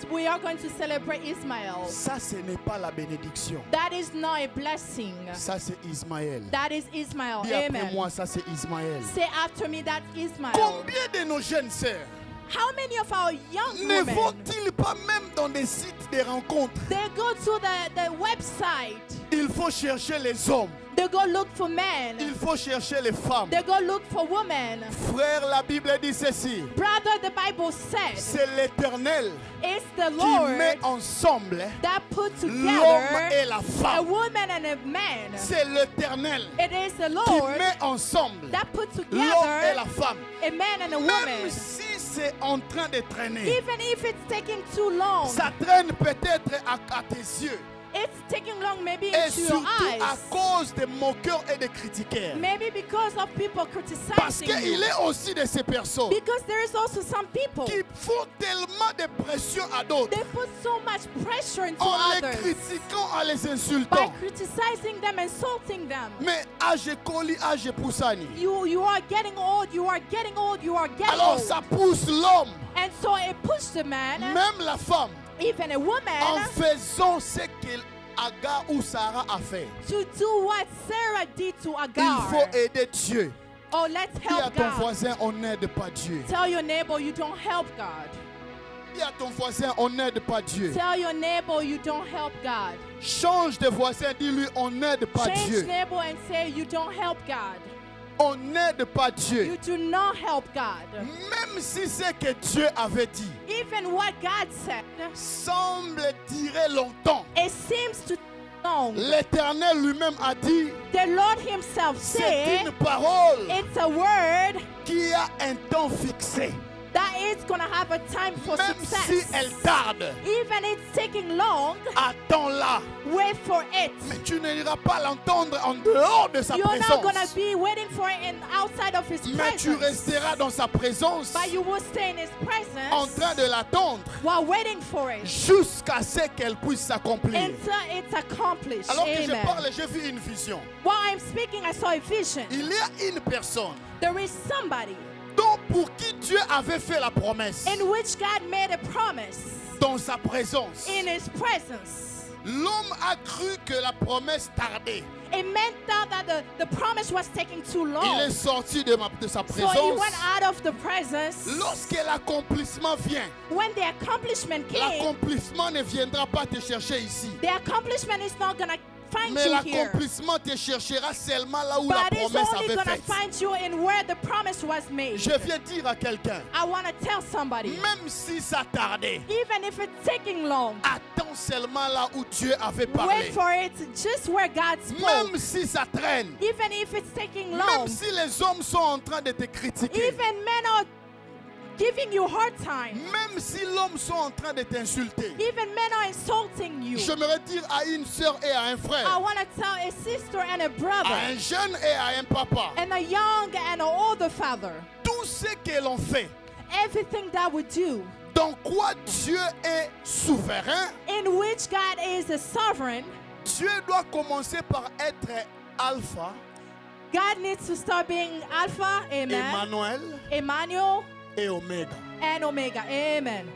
We are going to celebrate Ismael. Ça, ce n'est pas la bénédiction. That is not a blessing. Ça, c'est Ismaël. That is Ismael. Dis après Amen. moi, ça, c'est Ismaël. Say after me, that's Ismael. Combien de nos jeunes sœurs How many of our young ne women, vont-ils pas même dans des sites de rencontres? they go to the website, Il faut chercher les hommes. they go look for men, Il faut chercher les femmes. they go look for women. Frère, la Bible dit ceci. Brother, the Bible says C'est l'Éternel it's the qui Lord met ensemble that put l'homme together et la a femme. woman and a man. C'est l'Éternel It is the qui Lord met ensemble that put l'homme et la together femme. a man and a Même woman. si c'est en train de traîner, Even if it's taking too long, ça traîne peut-être à tes yeux. it's taking long maybe Et into your surtout à eyes. cause des moqueurs et des critiqueurs. Maybe because of people Parce criticizing qu'il you. est aussi de ces personnes Because there is also some people, qui font tellement de pression à d'autres they put so much pressure into en les others critiquant, en les by insultant. criticizing them, insulting them. Mais âge Koli, âge Poussani. You are getting old, you are getting old, you are getting Alors old. ça pousse l'homme, And so it pushed the man, même la femme, even a en woman, faisant ce qu'Agar ou Sarah a fait. to do what Sarah did to Il Agar. faut aider Dieu. Oh, let's Dis à help ton God. voisin, on n'aide pas Dieu. Tell your neighbor you don't help God. Dis à ton voisin, on n'aide pas Dieu. Tell your neighbor you don't help God. Change de voisin, dis-lui, on n'aide pas Change Dieu. neighbor and say you don't help God. On n'aide pas Dieu. You do not help God. Même si ce que Dieu avait dit Even what God said, semble durer longtemps, it seems to long. l'Éternel lui-même a dit, The Lord himself c'est said une parole it's a word qui a un temps fixé. that is going to have a time for Même success. si elle tarde, Even it's taking long, attends-la. wait for it. Mais tu n'iras pas l'entendre en dehors de sa You're not going to présence. be waiting for it in outside of his Mais tu presence. resteras dans sa présence But you will stay in his en presence train de l'attendre while waiting for it jusqu'à ce qu'elle puisse s'accomplir. until it's accomplished. Alors que je Amen. parle, j'ai vu une vision. While I'm speaking, I saw a vision. Il y a une personne There is somebody dont pour qui Dieu avait fait la promesse in which God made a promise dans sa présence. in his presence. L'homme a cru que la promesse tardait. A man thought that the promise was taking too Il long. est sorti de sa So he présence. went out of the presence. Lorsque l'accomplissement vient, When the accomplishment came, l'accomplissement ne viendra pas te chercher ici. the accomplishment is not going to find Mais you here. l'accomplissement te cherchera seulement là où la But it's promesse only avait going to faite. find you in where the promise was made. Je viens dire à quelqu'un, I want to tell somebody, même si ça tardait, even if it's taking long, attends seulement là où Dieu avait wait parlé. for it just where God spoke. Même si ça traîne, Even if it's taking long, même si les hommes sont en train de te critiquer, even men are giving you a hard time. Même si l'homme sont en train de t'insulter, Even men are insulting you. j'aimerais dire à une sœur et à un I frère, want to tell a sister and a à brother un jeune et à un papa, and a young and an older father, tout ce que l'on fait, everything that we do, dans quoi Dieu est souverain, in which God is a sovereign, Dieu doit commencer par être Alpha, God needs to start being Alpha, amen, Emmanuel Emmanuel, et Oméga. and Omega, amen.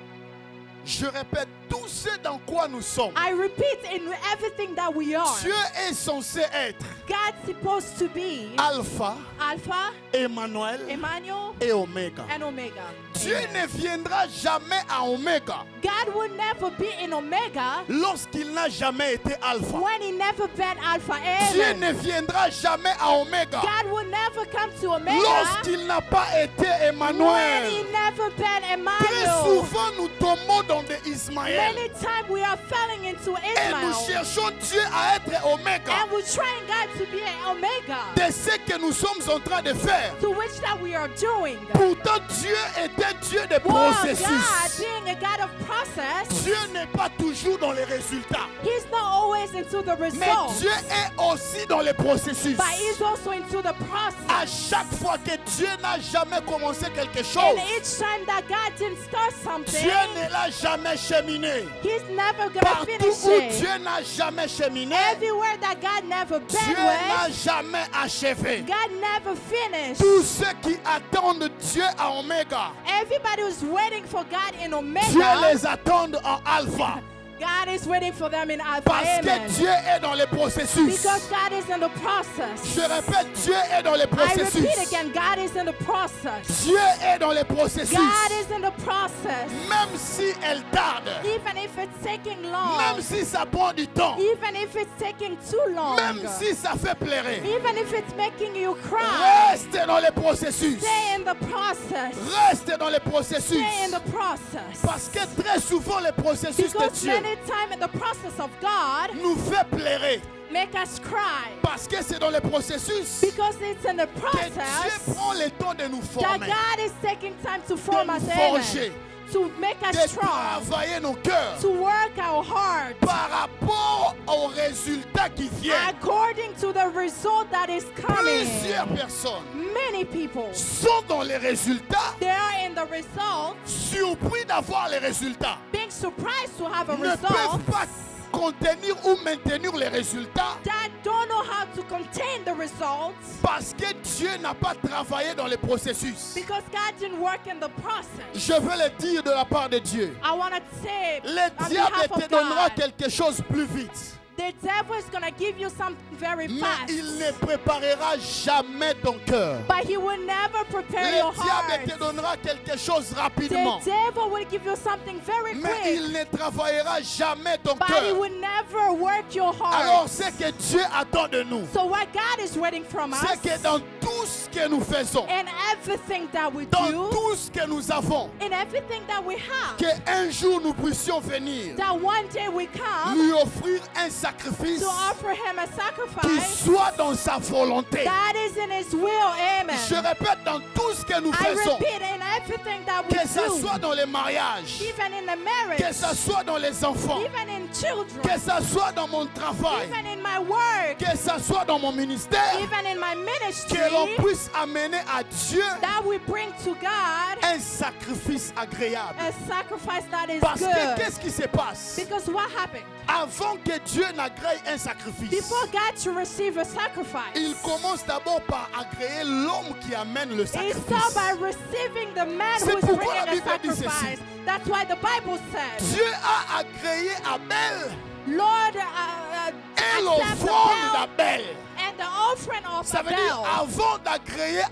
Je répète, tout ce dans quoi nous sommes, I repeat, in everything that we are, Dieu est censé être God's supposed to be Alpha, Alpha, Emmanuel Emmanuel, et Oméga. and Omega. Dieu Amen. ne viendra jamais à Oméga God will never be in Omega lorsqu'il n'a jamais été Alpha. when he never been Alpha, Dieu amen. ne viendra jamais à Oméga God will never come to Omega lorsqu'il n'a pas été when he Emmanuel. never been Très Emmanuel. souvent, nous tombons dans des Ismaël Many times we are falling into et nous Ismael, cherchons Dieu à être Oméga and we're trying God to be an Omega, de ce que nous sommes en train de faire. to which that we are doing. Pourtant, Dieu est un Dieu de Well, God, processus. being a God of process, Dieu n'est pas toujours dans les résultats, He's not always into the mais results, Dieu est aussi dans les processus. but He's also into the À process. chaque fois que Dieu n'a jamais commencé quelque And chose, each time that God didn't start something, Dieu ne l'a jamais cheminé. He's never gonna Partout finish où it. Dieu n'a jamais cheminé, Everywhere that God never Dieu been n'a with, jamais achevé. God never finished. Tous ceux qui attendent Dieu à Oméga, Everybody who's waiting for God in Dieu Omega, les attend en Alpha. God is waiting for them in Alpha. Parce que Amen. Dieu est dans les processus. Because God is in the process. Je répète, Dieu est dans les I processus. repeat again, God is in the process. Dieu est dans les processus. God is in the process. Même si elle tarde, Even if it's taking long, même si ça prend du temps, even if it's taking too long, même si ça fait pleurer, even if it's making you cry, reste dans les processus. stay in the process. Reste dans les processus. Stay in the process. Parce que très souvent, les processus de Because Dieu many times in the process of God nous fait pleurer. make us cry. Parce que c'est dans le processus Because it's in the que Dieu process prend le temps de nous that former, God is taking time to form de us, nous amen, forger, to make de us strong, travailler nos cœurs to work our heart par rapport aux résultats qui viennent. according to the result that is coming. Plusieurs personnes Many people, sont dans les résultats, they are in the result, surpris d'avoir les résultats, being surprised to have a ne result peuvent pas contenir ou maintenir les résultats that don't know how to contain the results parce que Dieu n'a pas travaillé dans les processus. because God didn't work in the process. Je veux le dire de la part de Dieu. I want to say Le on diable behalf te of donnera God, quelque chose plus vite, the devil is going to give you something very mais fast, il ne préparera jamais ton cœur. but he will never prepare Le your diable heart. te donnera quelque chose The rapidement, devil will give you something very mais quick, il ne travaillera jamais ton but he cœur. will never work your Alors heart. ce que Dieu attend de nous, So what God is waiting from us, c'est que dans tout ce que nous faisons, in everything that we dans do, tout ce que nous avons, in everything that we have, qu'un jour nous puissions venir that one day we come lui offrir un sacrifice to offer him a qui sacrifice soit dans sa volonté. that is in his will. Amen. Je répète, dans tout ce que nous I faisons, repeat, in everything that we que ça do, soit dans les mariages, even in the que marriage, ça soit dans les enfants, even in children, que ça soit dans mon travail, even in my work, que ça soit dans mon ministère, even in my ministry, que l'on puisse amener à Dieu that we bring to God un sacrifice agréable. a sacrifice that is Parce que good. qu'est-ce qui se passe? Because what happened? Avant que Dieu n'agrée un sacrifice, Before God to receive a sacrifice, il commence d'abord par agréer l'homme qui amène le he sacrifice. starts by receiving the man C'est who is pourquoi la bringing a Bible dit ceci. sacrifice. That's why the Bible says, Dieu a agréé Abel Lord, et accept l'offrande Abel d'Abel. and the offering of Ça veut dire Abel. avant d'agréer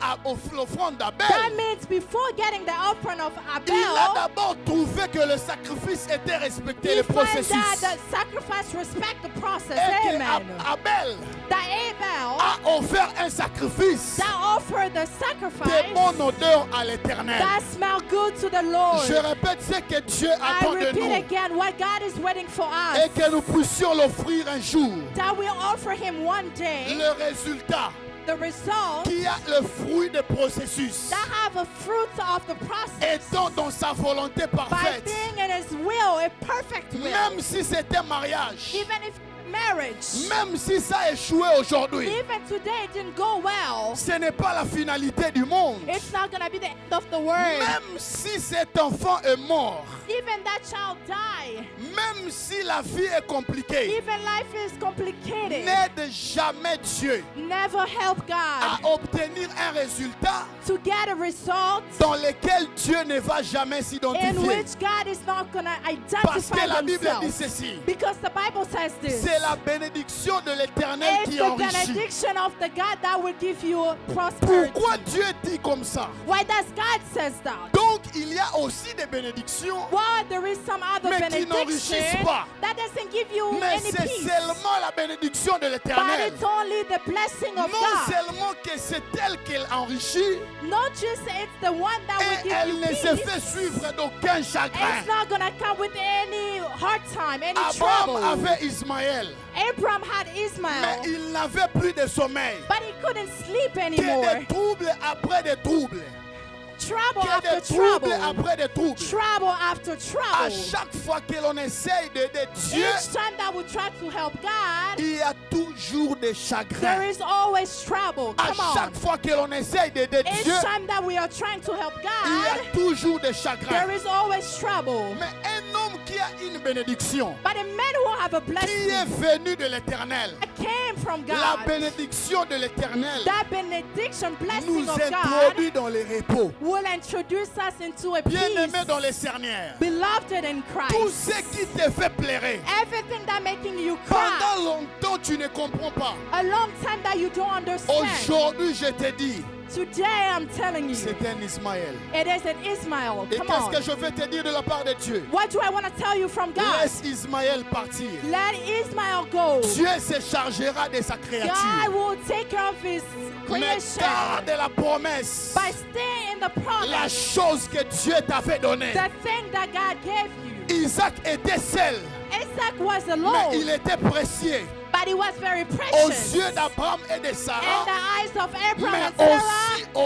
l'offrande That d'Abel, means before getting the offering of il a Abel, d'abord trouvé que le sacrifice était respecté, he le finds processus. that the sacrifice respect the process. Et que Amen. Abel That Abel a offert un sacrifice that offered the de sacrifice bonne odeur à l'Éternel. that smell good to the Lord. Je répète ce que Dieu I attend de repeat nous again what God is waiting for us. et que nous puissions l'offrir un jour. That we'll offer him one day. Le résultat, the result qui a le fruit du processus, that have a fruit of the process étant dans sa volonté by parfaite. being in his will, a perfect will. Même si c'est un mariage, Even if marriage, même si ça a échoué aujourd'hui, even today it didn't go well, ce n'est pas la finalité du monde. it's not going to be the end of the world. Même si cet enfant est mort, Even that child die, même si la vie est compliquée, even life is complicated, n'aide jamais Dieu never help à God obtenir un résultat to get a result dans lequel Dieu ne va jamais in s'identifier. which God is not going to Parce que identify la Bible dit himself. ceci, Because the Bible says this. c'est la bénédiction de l'Éternel It's qui the enrichit. benediction of the God that will give you prosperity. Pourquoi Dieu dit comme ça? Why does God says that? Donc il y a aussi des bénédictions, Well, there is some other mais qui benediction n'enrichissent pas. that doesn't give you Mais any c'est peace. seulement la bénédiction de But l'Éternel. it's only the blessing of Non God. seulement que c'est elle qu'elle enrichit, Not just it's the one that et will give elle you ne se peace. fait suivre d'aucun chagrin. It's not going to come with any hard time, any Abraham trouble. avait Ismaël, Abraham had mais Ismael, il n'avait plus de sommeil. but he couldn't sleep Que anymore. des troubles après des troubles. Trouble Que after des troubles trouble. après des troubles. Trouble after À trouble. chaque fois que l'on essaye d'aider Dieu, Each time that we try to help God, il y a toujours des there chagrins. is always trouble. À Come on. chaque fois que l'on essaye d'aider Each Dieu, time that we are trying to help il y a God, toujours des there chagrins. is always trouble. Mais un homme qui a une bénédiction, But a man who have a qui est blessing venu de l'Éternel, that came from la God, bénédiction de l'Éternel that benediction, blessing nous of God, introduit dans les repos. will introduce us into a Bien-aimé peace. dans les cernières, Beloved in tout Christ, ce qui te fait pleurer, everything that making you cry, pendant longtemps tu ne comprends pas. a long time that you don't understand. Aujourd'hui, je te dis, Today I'm telling you, c'est un Ismaël. it is an Ismael. Et Come qu'est-ce on. que je vais te dire de la part de Dieu? What do I want to tell you from God? Laisse Ismaël partir. Let Ismael go. Dieu se chargera de sa God créature. will take care of his Mais creation garde la promesse. by staying in the La promise. chose que Dieu t'avait donnée. The thing that God gave you. Isaac était seul, Isaac was mais alone, il était précieux but he was very aux precious yeux d'Abraham et de in Sarah, the eyes of Abraham mais and Sarah,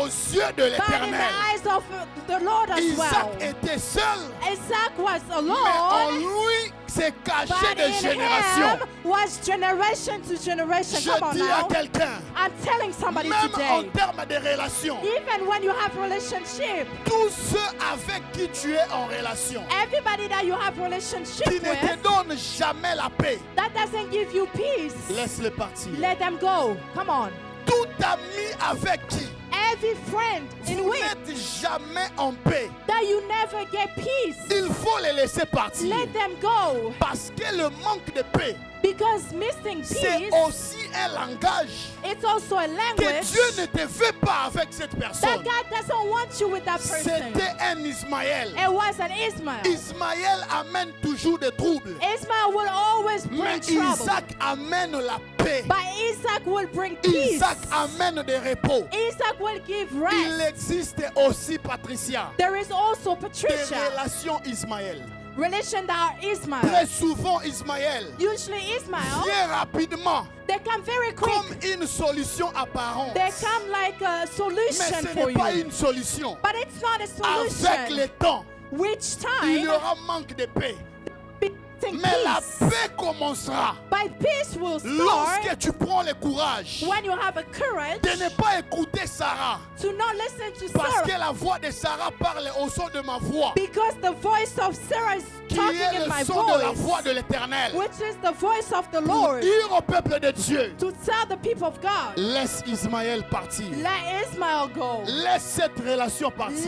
aussi aux yeux de but in the l'Éternel. eyes of the Lord as Isaac well. était seul, Isaac was mais en alone, lui s'est caché but des in générations. him was generation to generation. Je Come on dis à now. quelqu'un, I'm telling somebody même en today, termes de relations, even when you have relationship, tous ceux avec qui tu es en relation, everybody that you have relationship qui ne te with, donnent jamais la paix, that doesn't give you peace, laisse-les partir. let them go. Come on. Tout ami avec qui Every friend in vous which n'êtes jamais en paix, that you never get peace, il faut les laisser partir. let them go. Parce que le manque de paix, Because missing c'est peace, aussi un langage it's also a que language Dieu ne te fait pas avec cette that personne. God doesn't want you with that person. C'était un Ismaël. It was an Ismael. Ismaël amène toujours des troubles. Ismael will always Mais bring trouble. Isaac amène la paix. But Isaac will bring peace. Isaac amène des repos. Isaac will give Il rest. existe aussi, Patricia, There is also des Patricia, relations Ismaël. relation that are Très Ismael. souvent, Ismaël Usually Ismael, vient rapidement they come very quick. comme une solution apparente. They come like a Mais solution ce for n'est pas you. une solution. But it's not a Avec solution. le temps, Which il y time aura manque de paix. missing Mais la peace. paix commencera But peace will start lorsque tu prends le courage when you have a courage de ne pas écouter Sarah. to not listen to Parce Sarah. que la voix de Sarah parle au son de ma voix, Because the voice of Sarah is qui talking est in le my son de la voice, voix de l'Éternel. which is the voice of the Pour Lord, dire au peuple de Dieu, to tell the people of God, laisse Ismaël partir. let Ismael go. Laisse cette relation partir.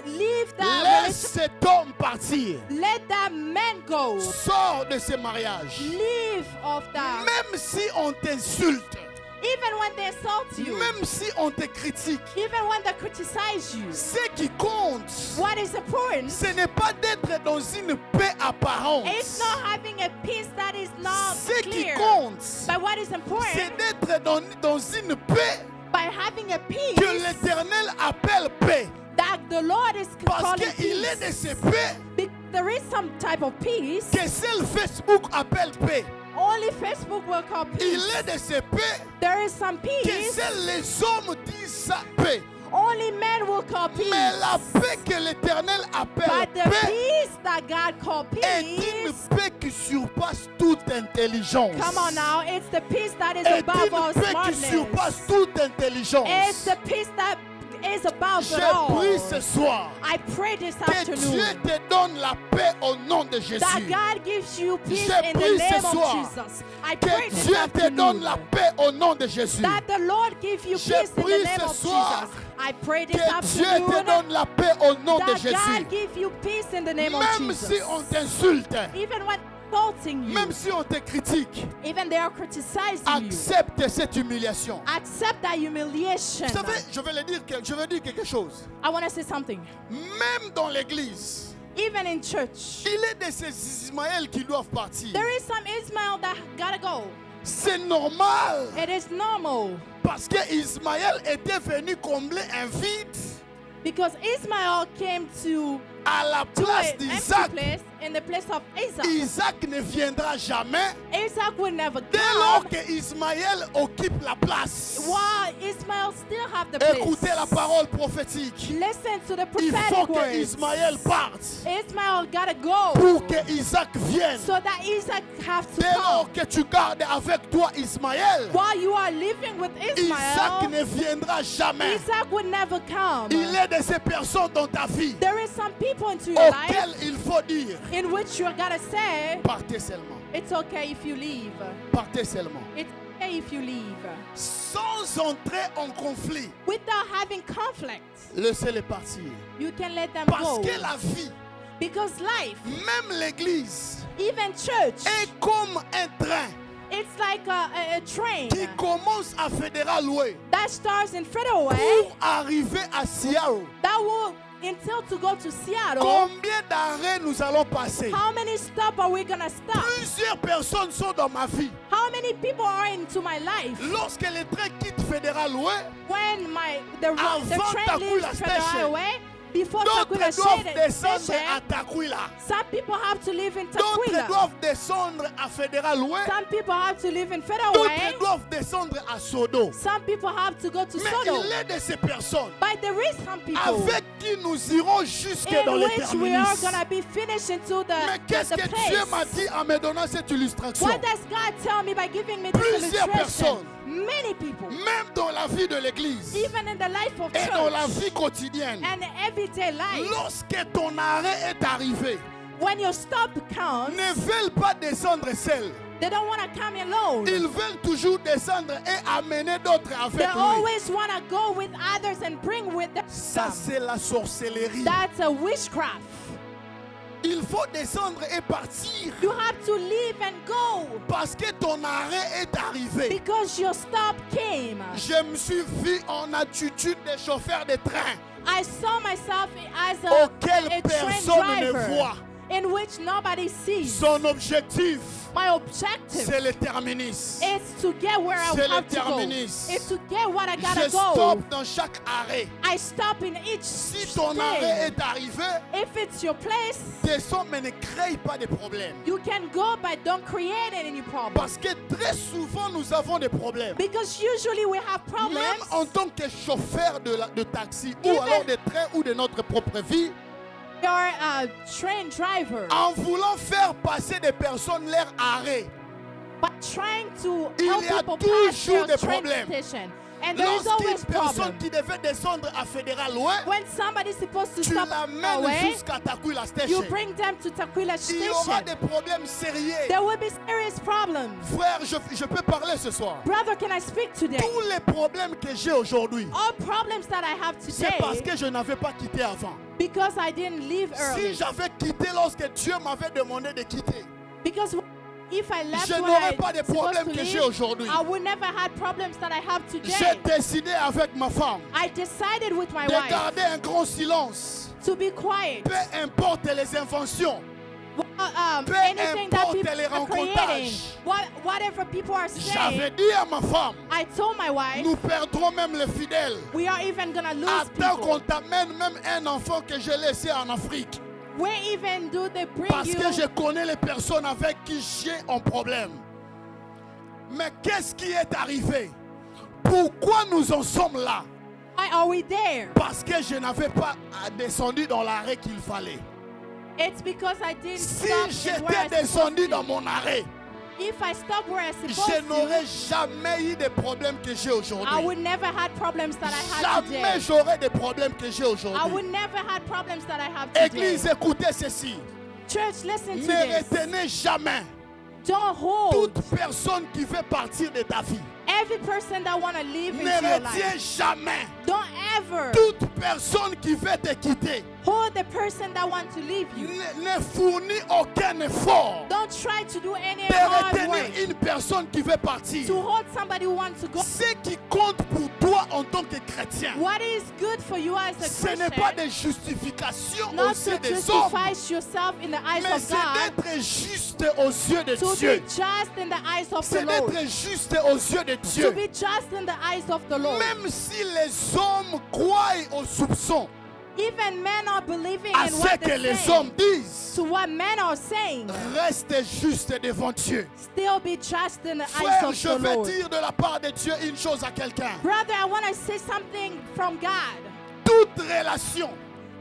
Leave that Laisse relation. cet homme partir. Let that man go. Sors de ce mariage. Leave of that. Même si on t'insulte, Even when they insult you, même si on te critique, even when they criticize you, ce qui compte, what is important? ce n'est pas d'être dans une paix apparente. It's not having a peace that is not Ce qui clear. compte, But what is c'est important? d'être dans une paix By having a peace que l'Éternel appelle paix. that the Lord is Parce calling qu'il est de peace. ces paix There is some type of peace que seul Facebook appelle paix. Only Facebook will call Il peace. est de ces paix There is some que peace. seuls les hommes disent ça paix. Only men will call Mais peace. la paix que l'Éternel appelle But the paix peace that God called est une peace. paix qui surpasse toute intelligence. Come on now, it's the peace that is Est above all une paix qui smartness. surpasse toute intelligence. It's the peace that is above Je it all. prie ce soir I pray this que Dieu afternoon te donne la paix au nom de that Jésus. God gives you peace Je in the prie ce name of soir Jesus. I pray Que this Dieu te donne afternoon la paix au nom de Jésus. that the Lord give you Je peace in prie the name ce of soir Jesus. I pray this Que Dieu te afternoon donne la paix au nom de that Jésus. God give you peace in the name of Même Jesus. si on t'insulte, Even when insulting you, même si on te critique, even they are criticizing you, accepte cette humiliation. accept that humiliation. Vous savez, je veux dire quelque chose. I want to say something. Même dans l'église, Even in church, il est de ces Ismaël qui doivent partir. there is some Ismail that gotta go. C'est normal It is normal parce que Ismaël était venu combler un vide because Ismail came to à la an place empty d'Isaac. place in the place of Isaac. Isaac ne viendra jamais Isaac will never dès lors come que Ismaël occupe la place. while Ismail still have the place. Écoutez la parole prophétique. Listen to the Il faut prophetic que words. Ismaël parte Ismail gotta go pour que Isaac vienne. so that Isaac have to Dès lors come. que tu gardes avec toi Ismaël, While you are living with Isaac Ismail, ne viendra jamais. Isaac would never come. Il est de ces personnes dans ta vie There is some people into your life auxquelles il faut dire in which you're gonna say, partez seulement. it's okay if you leave. Partez seulement. It's okay if you leave. Sans entrer en conflit, Without having conflict, laissez-les partir. you can let them Parce go. que la vie, Because life, même l'église, even church, est comme un train it's like a train qui commence à Fédéral Way that starts in Federal pour arriver à Seattle. that will until to go to Seattle. Combien d'arrêts nous allons passer? How many stop are we gonna stop? Plusieurs personnes sont dans ma vie. How many people are into my life? Lorsque le train quitte Fédéral Way, When the Avant train Takwila leaves Station, Federal Way, before d'autres Takwila doivent descendre Station, à Takwila. some people have to live in D'autres Takwila. doivent descendre à Fédéral Way. Some people have to live in Federal D'autres Way. doivent descendre à Sodo. Some people have to go to Mais Sodo. il est de ces personnes But there is some people avec qui nous irons jusque dans in which we are l'éternité. gonna be finished into Mais qu'est-ce the que Dieu m'a place. dit en me donnant cette illustration? What does God tell me by giving me this Plusieurs illustration? personnes. Many people, Même dans la vie de l'église even in the life of et dans la church vie quotidienne, and everyday life, lorsque ton arrêt est arrivé, when your stop comes, ne veulent pas descendre seuls. they don't want to come alone. Ils veulent toujours descendre et amener d'autres They avec lui. always want to go with others and bring with them. Ça, c'est la sorcellerie. That's a witchcraft. Il faut descendre et partir You have to leave and go parce que ton arrêt est arrivé. because your stop came. Je me suis vu en attitude de chauffeur de train I saw myself as a auquel train personne ne driver voit. in which nobody sees. Son objectif, My objective c'est le terminus. is to get where I C'est le have to go. terminus. It's to get what I Je gotta go. stoppe dans chaque arrêt. I stop in each Si ton arrêt thing. est arrivé, If it's your place, descends mais ne crée pas de problème. you can go, but don't create any problem. Parce que très souvent nous avons des problèmes. Because usually we have problems. Même en tant que chauffeur de taxi ou Even- alors de train ou de notre propre vie, You're a train driver, en voulant faire passer des personnes leur arrêt, but trying to Il help y a people pass toujours their des train problèmes. station. And there is always lorsqu'une personne problem. qui devait descendre à Fédéral Way, When somebody's supposed to tu stop l'amènes away, jusqu'à Takwila you Station. bring them to Takwila Il y aura Station. des problèmes sérieux. There will be serious problems. Frère, je peux parler ce soir. Brother, can I speak today? Tous les problèmes que j'ai aujourd'hui, All problems that I have c'est parce today que je n'avais pas quitté avant. because I didn't leave Si early. j'avais quitté lorsque Dieu m'avait demandé de quitter, Because if I left je when n'aurais I pas de supposed problèmes to que j'ai leave, aujourd'hui. I would never had problems that I have J'ai today. décidé avec ma femme I decided with my de wife garder un grand silence. to be quiet. Peu importe les inventions, Peu Anything that importe people les are creating, rencontrages. whatever people are j'avais saying, dit à ma femme, I told my wife, nous perdrons même les fidèles. we are even gonna lose Attends qu'on people. t'amène même un enfant que j'ai laissé en Afrique. Where even do they bring Parce you? que je connais les personnes avec qui j'ai un problème. Mais qu'est-ce qui est arrivé? Pourquoi nous en sommes là? Why are we there? Parce que je n'avais pas descendu dans l'arrêt qu'il fallait. It's because I didn't Si stop in where j'étais I descendu supposed dans to. mon arrêt, If I stop where I je supposed n'aurais to, jamais eu des problèmes que j'ai I aujourd'hui. would never had problems that I had Jamais today. j'aurais des problèmes que j'ai I would aujourd'hui. never had problems that I have today. Église, écoutez ceci. Church, listen to Ne this. retenez jamais Don't hold toute personne qui veut partir de ta vie. every person that want to live Ne into your retiens life. jamais Don't ever toute personne qui veut te quitter. hold the person that want to leave you. Ne fournit aucun effort Don't try to do any de hard retenir work une personne qui veut partir. to hold somebody who wants to go. Ce qui compte pour toi en tant que chrétien, What is good for you as a ce n'est pas Christian, des justifications not aux yeux to des hommes, justify yourself in the eyes mais of c'est God, d'être juste aux yeux de to Dieu. be just in the eyes of the C'est Lord. d'être juste aux yeux de To Dieu. be just in the eyes of the Lord. Même si les hommes croient aux soupçons, Even men are believing à in ce what que they're les saying. hommes disent, To what men are saying, reste juste devant Dieu. still be just in the eyes Frère, of je the vais Lord. dire de la part de Dieu une chose à quelqu'un. Brother, I want to say something from God. Toute relation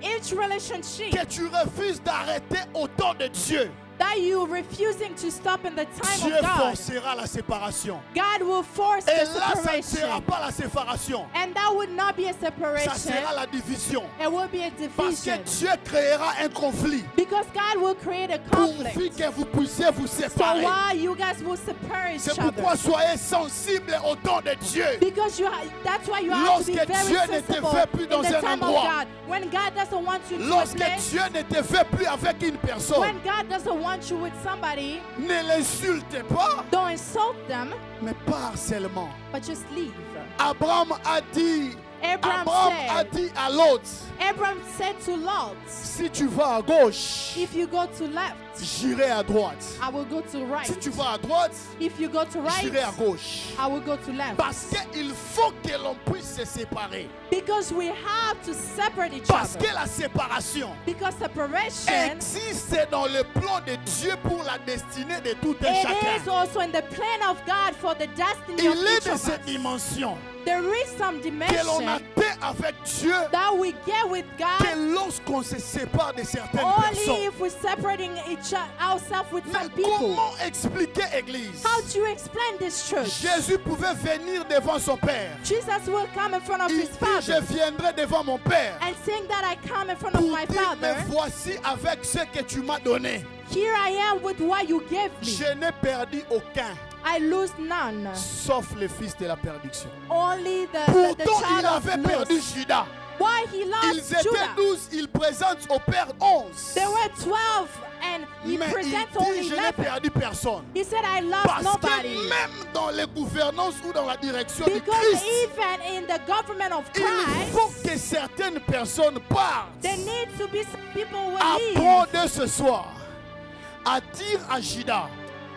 Each relationship que tu refuses d'arrêter au temps de Dieu, that you refusing to stop in the time Dieu of God, forcera la séparation. God will force Et the là, ça ne sera separation. pas la séparation. And that would not be a Ça separation. sera la division. It will be a Parce que division. Dieu créera un conflit Because God will create a pour conflict. que vous puissiez vous So séparer. why you guys will separate each C'est pourquoi other? soyez sensibles au temps de Dieu. Because that's why you have to be Lorsque very Dieu ne te sensible fait plus dans in the un time of endroit, God. When God doesn't want you to a Lorsque place, Dieu ne te fait plus avec une personne, when God doesn't want you with somebody, ne l'insulte pas, don't insult them, mais pas harcèlement. but just leave. Abraham a dit Abraham a said, dit à l'autre, Abraham said to Lot, si tu vas à gauche, if you go to left, j'irai à droite. I will go to right. Si tu vas à droite, If you go to j'irai à right, gauche. I will go to left. Parce qu'il faut que l'on puisse se séparer. Because we have to separate each Parce other. que la séparation Because separation, existe dans le plan de Dieu pour la destinée de tout un it is chacun. also in the plan of God for the destiny of Il est each de of cette us. dimension There is some que l'on dimension atteint avec Dieu that we get with God que lorsqu'on se sépare de certaines only personnes. if we're separating ourselves with Mais some people. comment expliquer, Église? How do you explain this church? Jésus pouvait venir devant son Père. Jesus will come in front of Il his dit, Father je viendrai devant mon Père and saying that I come in front of pour my dire, mais Father. voici avec ce que tu m'as donné. Here I am with what you gave me. Je n'ai perdu aucun, I lose none. sauf le fils de la perdition. Only the Pourtant, il child avait of perdu loss. Judas. Why he Ils lost étaient Judah? 12, il présente au Père 11. There were 12 and he Mais il presents dit, only je n'ai 11. perdu personne. He said, I lost Parce nobody. que même dans les gouvernances ou dans la direction du Because Christ, even in the government of il faut Christ, que certaines personnes partent. there needs to be some people who Apprends leave. de ce soir à dire à Judas,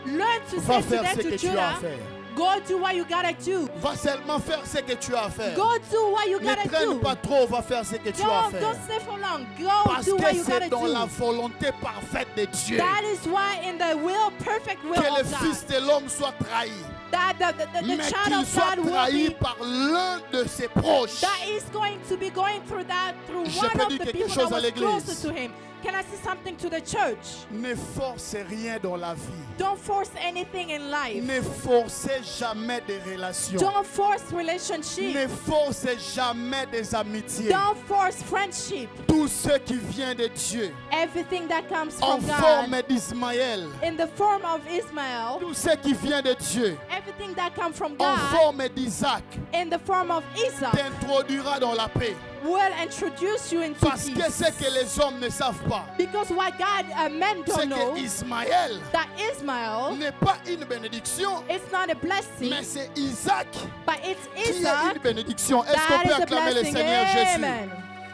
Learn to va say faire ce today que to tu as à Judah, faire. go do what you gotta do. Va seulement faire ce que tu as à faire. Go do what you Ne gotta traîne do. pas trop, va faire ce que tu as à faire. Don't stay for long. Go Parce do what que you c'est gotta dans la do. volonté parfaite de Dieu That is why in the perfect will que le of God, Fils de l'homme soit trahi. that the Mais child qu'il of soit God will trahi be, par l'un de ses proches. that is going to be going through that through Je one peux of dire the quelque people chose that à was l'église. closer to him. Can I say something to the church? Ne force rien dans la vie. Don't force anything in life. Ne forcez jamais des relations. Don't force relationship. Ne force jamais des amitiés. Don't force friendship. Tout ce qui vient de Dieu, Everything that comes en from God, forme d'Ismaël, in the form of Ismael, tout ce qui vient de Dieu, everything that comes from en God, forme d'Isaac, in the form of Isaac, t'introduira dans la paix. will introduce you into Parce que peace. ce que les hommes ne savent pas, Because what God, men c'est don't know, que Ismaël that Ismael, n'est pas une bénédiction, it's not a blessing, mais c'est Isaac but it's qui est Isaac une bénédiction. Est-ce qu'on that peut is a acclamer le blessing. Seigneur Jésus? Amen.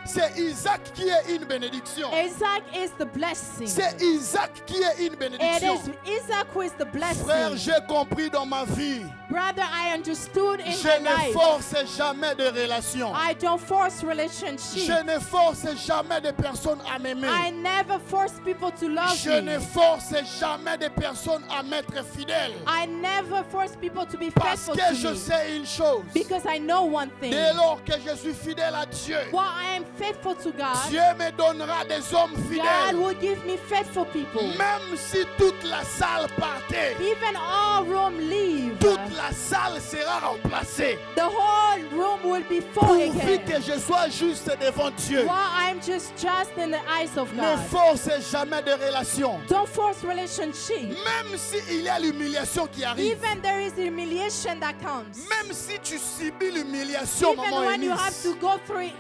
C'est Isaac qui est une bénédiction. Isaac is the blessing. C'est Isaac qui est une It bénédiction. is Isaac who is the Frère, blessing. j'ai compris dans ma vie. Brother, I understood in Je my ne life. force jamais de relation. I don't force relationship. Je ne force jamais de personnes à I m'aimer. never force people to love Je me. ne force jamais de personnes à m'être fidèles. I never force people to be Parce faithful que to je me. sais une chose. Because I know one thing. Dès lors que je suis fidèle à Dieu, While I am faithful to God, Dieu me donnera des hommes God fidèles. will give me faithful people. Même si toute la salle partait, Even all room leave, toute la salle sera remplacée. the whole room will be full Pourvu again. que je sois juste devant Dieu. While I'm just in the eyes of Ne God. force jamais de relation. Don't force relationship. Même s'il y a l'humiliation qui arrive. Even there is humiliation that comes. Même si tu subis l'humiliation, Even maman when you have Eunice, to go through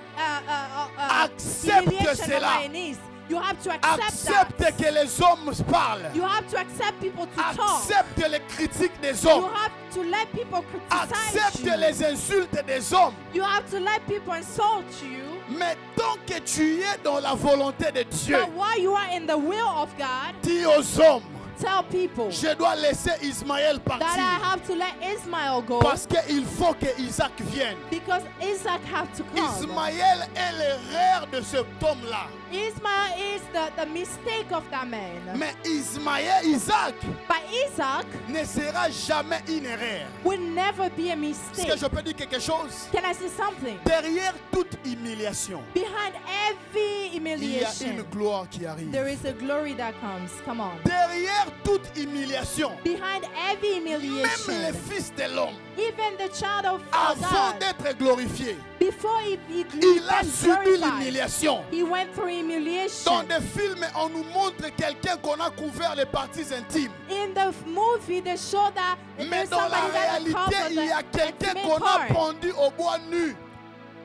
Accepte humiliation cela. on my knees, you have to accept accepte that. que les hommes parlent. You have to accept people to talk. Accepte les critiques des You hommes. have to let people criticize Accepte you. les insultes des hommes. You have to let people insult you. Mais tant que tu es dans la volonté de Dieu, But while you are in the will of God, dis aux hommes, tell people je dois laisser Ismaël that I partir. have to let Ismael go Parce qu'il faut que Isaac vienne. because Isaac have to come. Ismaël est l'erreur de cet homme-là. Ismael is the mistake of that man. Mais Isaac But Isaac ne sera jamais une erreur. will never be a Est-ce mistake. que je peux dire quelque chose? Can I say something? Derrière toute humiliation, Behind every il y a une humiliation, gloire qui arrive. there is a glory that comes. Come on. Derrière toute humiliation, Behind every même le humiliation, Fils de l'homme, even the child of avant God, d'être glorifié, before he il a was subi glorified, l'humiliation. he went through Dans humiliation. des films, on nous montre quelqu'un qu'on a couvert les parties intimes. In the movie, they show that Mais there's dans la somebody that réalité, covered il y a the quelqu'un intimate qu'on a part. pendu au bois nu.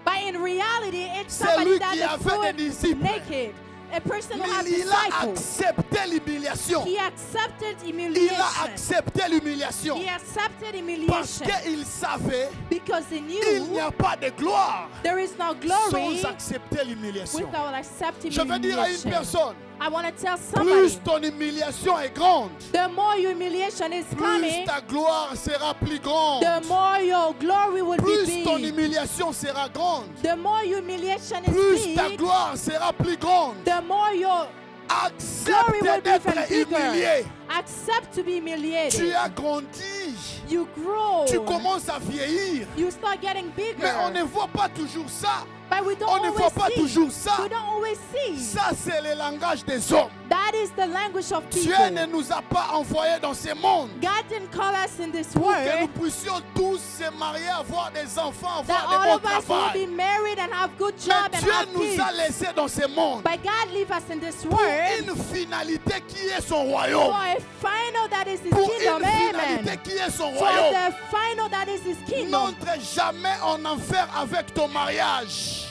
But in reality, it's C'est somebody lui that qui they avait put des disciples. naked. A person who has Mais il a disciples. accepté l'humiliation. He accepted Il humiliation. a accepté l'humiliation. He accepted Parce humiliation qu'il savait because he qu'il n'y knew a pas de gloire there is no glory sans accepter l'humiliation. without accepting Je veux dire à une humiliation. personne, I want to tell plus somebody, ton humiliation est grande, the more humiliation is plus coming, ta gloire sera plus grande. the more your glory will Plus be ton big. humiliation sera grande, The more humiliation plus is ta big, gloire sera plus grande. the more your glory Accepte will be even d'être bigger. humilié. Accept to be Tu humiliated. as grandi, You grow. tu commences à vieillir. You start getting bigger. Mais on ne voit pas toujours ça. But we don't On ne always voit pas see. toujours ça. We don't always see. Ça, c'est le langage des hommes. That is the language of Dieu people. ne nous a pas envoyés dans ce monde God didn't call us in this pour que nous world puissions tous se marier, avoir des enfants, that avoir all des bons of us will travail. be married and have good Mais job and Dieu have nous kids. a laissés dans ce monde But God leave us in this pour world une finalité qui est son for royaume. a final that is His Pour kingdom. une finalité Amen. qui est son For royaume. the final that is His kingdom. N'entre jamais en enfer avec ton mariage.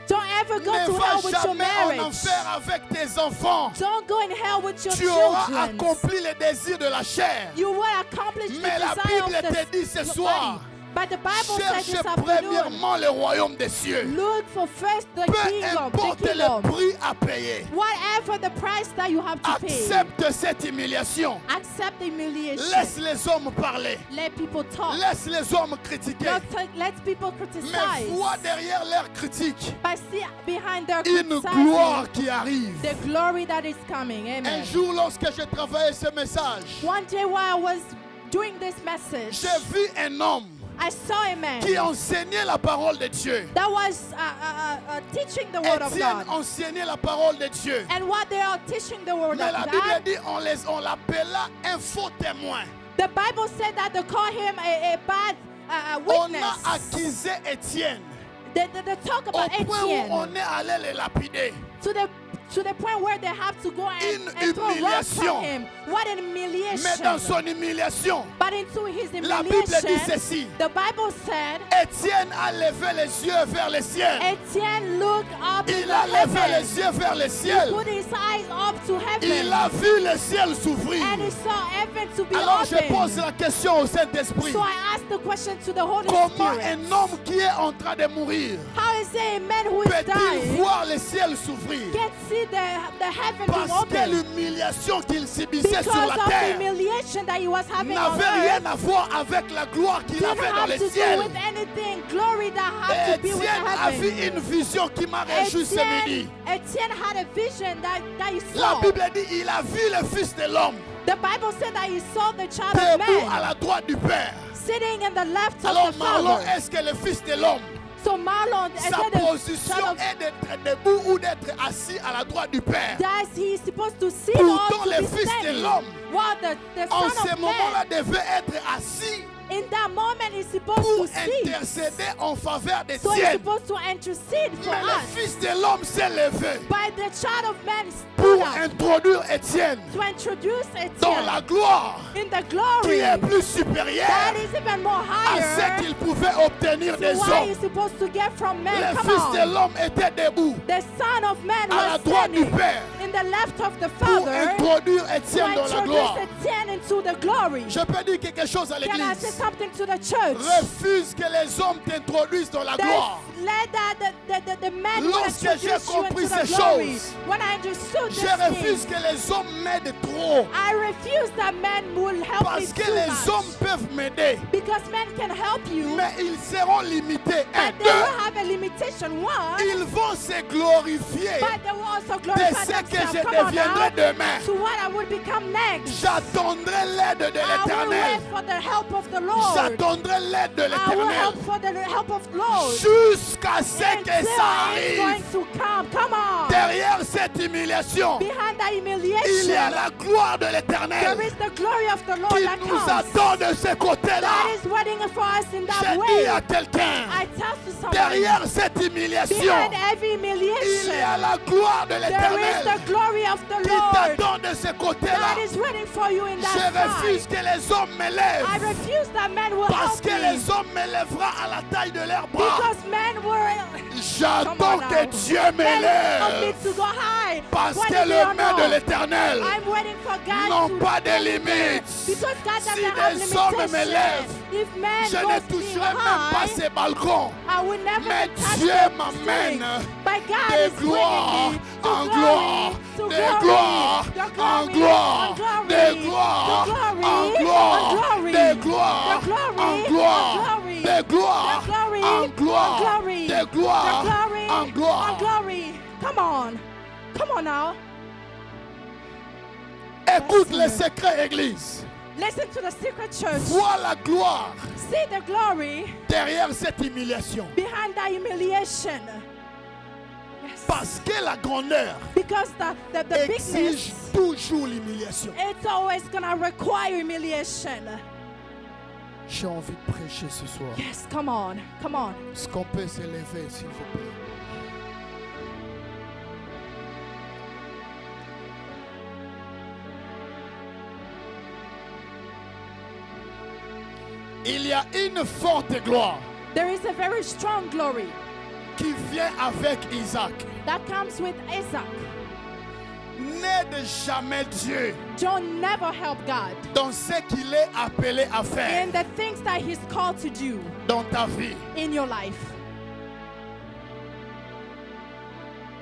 Don't ever go Ne to hell va with your jamais en marriage. enfer avec tes enfants. Don't go in hell with your Tu auras children. accompli les désirs de la chair. You will accomplish the Mais la desire Bible of the te dit ce body. soir, But the Bible says cherche this afternoon, premièrement le royaume des cieux. look for first the Peu kingdom, importe the le kingdom. prix à payer. Whatever the price that you have to pay, Accepte cette humiliation. accept the humiliation. Laisse les hommes parler. Let people talk. Laisse les hommes critiquer. Let people Mais criticize. vois derrière leurs critiques But see behind their une criticizing gloire qui arrive. the glory that is coming. Un Amen. jour, lorsque je travaillais ce message, One day while I was doing this message, j'ai vu un homme I saw a man qui enseignait la parole de Dieu. that was teaching the word of Étienne God. enseignait la parole de Dieu. And what they are teaching the word Mais of la Bible God, dit on l'appela un faux témoin. the Bible said that they call him a bad On witness. a accusé Étienne They talk au about point où Etienne on est allé le lapider. to the To the point where they have to go Une and throw rocks humiliation. at him. What an Mais dans humiliation. son humiliation, But into his la Bible dit humiliation, ceci. the Bible said, Étienne a levé les yeux vers le ciel. Etienne looked up in Il the a levé heavens. les yeux vers le ciel. Put his eyes up to Il heaven. a vu le ciel s'ouvrir. And he saw heaven to be Alors je pose open. la question au Saint-Esprit. So I asked the question to the Holy Comment Spirit. un homme qui est en train de mourir How is it a man who is peut-il dying voir le ciel s'ouvrir? can see the heaven being Parce que open? l'humiliation qu'il subissait Because sur la of the terre humiliation that he was having on n'avait rien earth à voir avec la gloire qu'il didn't avait dans have le to do ciel. with anything. Glory that had to be with Étienne a vu heaven. une vision qui m'a réjoui ce midi. Etienne had a vision that he La saw. Bible dit il a vu le Fils de l'homme The Bible said that he saw the child of debout à man la droite du Père. sitting in the left Alors of the Marlon, Father. est-ce que le Fils de l'homme, So Marlon sa said the position child of est d'être debout ou d'être assis à la droite du Père? that he's supposed to sit Pourtant, or to le be Fils de standing. l'homme, While the En Son ce of moment-là, Man, devait être assis in that moment, is supposed pour to sit. intercéder en faveur des So he's siens. supposed to intercede for Mais le us. Fils de l'homme s'est levé But the child of man pour stood up introduire Étienne to introduce dans Etienne la gloire in the qui glory est plus that supérieure is even more à ce higher qu'il pouvait obtenir to des what hommes. he's supposed to get from men. Le Come Fils de on. l'homme était debout The Son of Man à la was droite du standing Père in the left of the pour Father introduire to Étienne dans la introduce gloire. Etienne into the glory. Je peux dire quelque chose à Can I say l'église. something to the church? Refuse que les hommes t'introduisent dans la gloire. Let the man will Lorsque j'ai introduce you compris into the ces glory. choses, When I understood Je this refuse thing, que les hommes m'aident trop. I refuse that men will help me Parce que too les much. hommes peuvent m'aider. Because men can help you, Mais ils seront limités. Un, but they deux. will have a limitation. One, Ils vont se glorifier but they will also de glorify ce que je themselves. Come on deviendrai now. demain. To what I will become next. J'attendrai l'aide de I will l'Éternel. wait for the help of the Lord. J'attendrai l'aide de I will l'Éternel. help for the help of the Lord. Jusqu'à ce que Until ça it's going arrive. to come. Come on. Derrière cette humiliation, Behind that il y a humiliation, la gloire de there l'Éternel is the glory of the Lord qui that nous comes. attend de ce côté-là. That is waiting for us in that J'ai dit way. à quelqu'un, I tell to someone, derrière cette humiliation, behind every il y a humiliation, la gloire de there is l'Éternel the glory of the qui Lord t'attend de ce côté-là. that is waiting for you in Je that refuse side. que les hommes me I lèvent refuse that men will parce help que me les hommes me lèveront à la taille de leurs bras. because men will J'attends Come on que now. Dieu me men will help me lève to go high. parce What que if they les don't mains de know? l'Éternel I'm waiting for God n'ont to pas de limites. because God Si doesn't have des hommes me limitations. lèvent, If men je ne goes toucherai même pas high, ces balcons. I will never Mais touch Dieu the m'amène strings. But God de is gloire bringing me to en glory, gloire, to de glory, gloire to en glory, gloire, to glory, de gloire to glory, en to gloire, glory, de gloire to glory, en to gloire, glory, de gloire to glory, en gloire, to glory, de gloire to glory, en gloire. to glory. Come on now. Écoute Yes, les Seigneur. secrets, Église. Listen to the secret church. Vois la gloire See the glory derrière cette humiliation. behind that humiliation. Yes. Parce que la grandeur Because the exige bigness, toujours l'humiliation. it's always gonna require humiliation. J'ai envie de prêcher ce soir. Yes, come on. Est-ce qu'on peut s'élever, s'il vous plaît? Il y a une forte gloire There is a very strong glory qui vient avec Isaac. that comes with Isaac. N'aide jamais Dieu Don't never help God dans ce qu'il est appelé à faire in the things that He's called to do dans ta vie. in your life.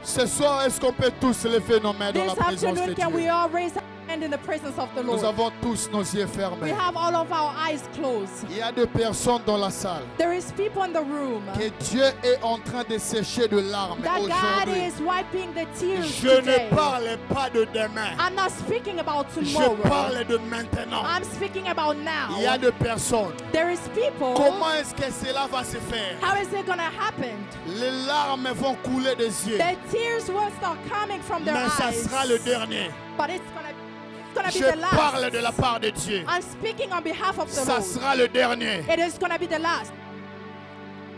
Ce soir, est-ce qu'on peut tous lever nos mains dans la This présence de afternoon, can we Dieu? all raise our hand in the presence of the Nous Lord? avons tous nos yeux We fermés. have all of our eyes closed. Il y a des personnes dans la salle There is people in the room que Dieu est en train de sécher de larmes that God aujourd'hui. is wiping the tears Je ne today. parle pas de demain. I'm not speaking about Je tomorrow. parle de maintenant. I'm speaking about now. Il y a des personnes. There is people. Comment est-ce que cela va se faire? How is it going to happen? Les larmes vont couler des yeux. The tears will start coming from their Mais ça eyes. sera le dernier. But it's going to be Je the last. parle de la part de Dieu. I'm speaking on behalf of the Ça Lord. sera le dernier. It is going to be the last.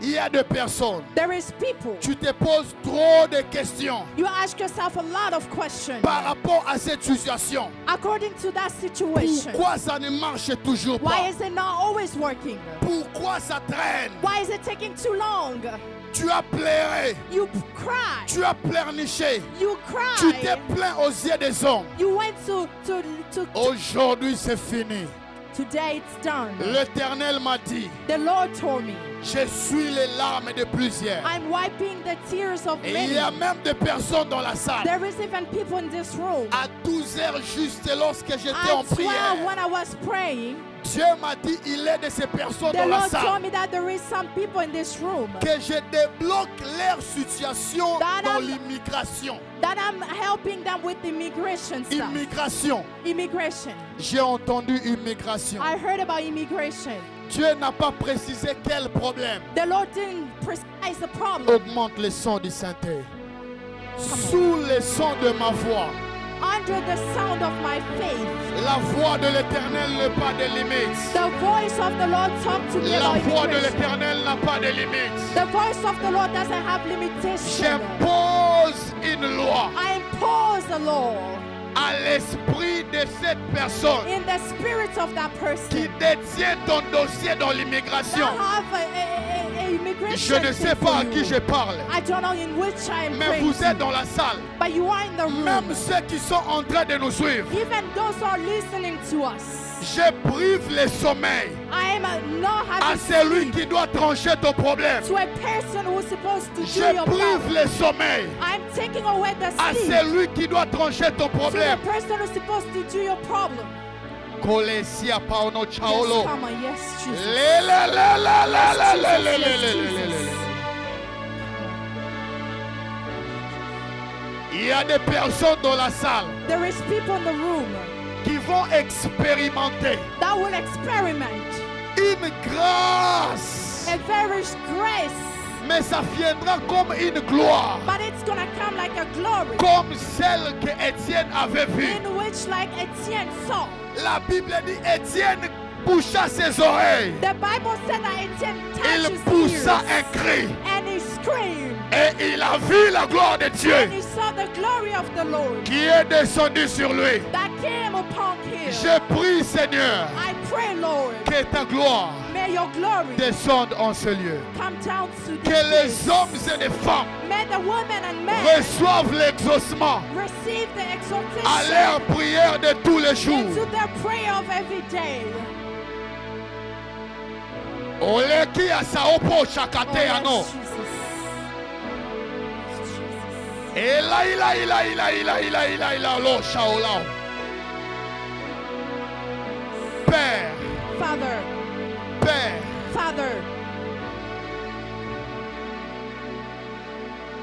Il y a des personnes, There is people. tu te poses trop de questions You ask yourself a lot of questions par rapport à cette situation. according to that situation. Pourquoi ça ne marche toujours Why pas? is it not always working? Pourquoi ça traîne? Why is it taking too long? Tu as pleuré, You cry. tu as pleurniché, You tu t'es cry. plaint aux yeux des hommes. You went to Aujourd'hui, c'est fini. today it's done. L'Éternel m'a dit, The Lord told me, je suis les larmes de plusieurs. I'm wiping the tears of Et il many. y a même des personnes dans la salle. There is even people in this room. À 12 heures juste lorsque j'étais en At 12 prière, when I was praying, Dieu m'a dit, il est de ces personnes the dans la Lord told salle me that there is some people in this room que je débloque leur situation That dans I'm- l'immigration. that I'm helping them with immigration stuff. Immigration. Immigration. J'ai entendu immigration. I heard about immigration. Dieu n'a pas précisé quel problème. The Lord didn't precise the problem. Augmente le son du synthé. Sous le son de ma voix. Under the sound of my faith, La voix de l'Éternel n'a pas de limites. the voice of the Lord talked to me La about voix de immigration. l'Éternel n'a pas de limites. The voice of the Lord doesn't have limitation. J'impose une loi I impose the law à l'esprit de cette personne in the spirit of that qui person détient ton dossier dans that l'immigration. have a immigration. Je ne sais thing pas for à qui you. je parle, I don't know in which I am mais praying vous to, êtes dans la salle. but you are in the room. Même ceux qui sont en train de nous suivre, Even those who are listening to us, je prive le sommeil I am not à having celui sleep qui doit trancher ton problème. to a person who is supposed to do Je your prive problem. le sommeil I'm taking away the à sleep celui qui doit trancher ton to the problème. person who's supposed to do your problem. Kolesia paono Yes, chaolo. come on, yes, Jesus. Le, le, le, le, le, Yes, le, le, Jesus, le, yes, le, le, le, le, le. Jesus. Il y a des personnes dans la salle There is people in the room qui vont expérimenter that will experiment une grâce, a very grace, mais ça viendra comme une gloire, but it's gonna come like a glory comme celle que Étienne avait vue. in which, like Etienne saw. La Bible dit Étienne boucha ses oreilles, The Bible said that Etienne il touched his poussa ears un cri and he screamed et il a vu la gloire de and Dieu he saw the glory of the Lord qui est descendue sur lui. that came upon him. Je prie, Seigneur, I pray, Lord, que ta gloire may your glory descende en ce lieu. come down to Que this les place. hommes et les femmes May the women and men reçoivent l'exaucement receive the à exaltation leur prière de tous les jours. into their prayer of every day. Oleki asaopo chakate Oh, ano. yes, Jesus. Yes, Jesus. Ela ila ila ila ila ila ila ila lo shaolao. Père, Father, Père, Father,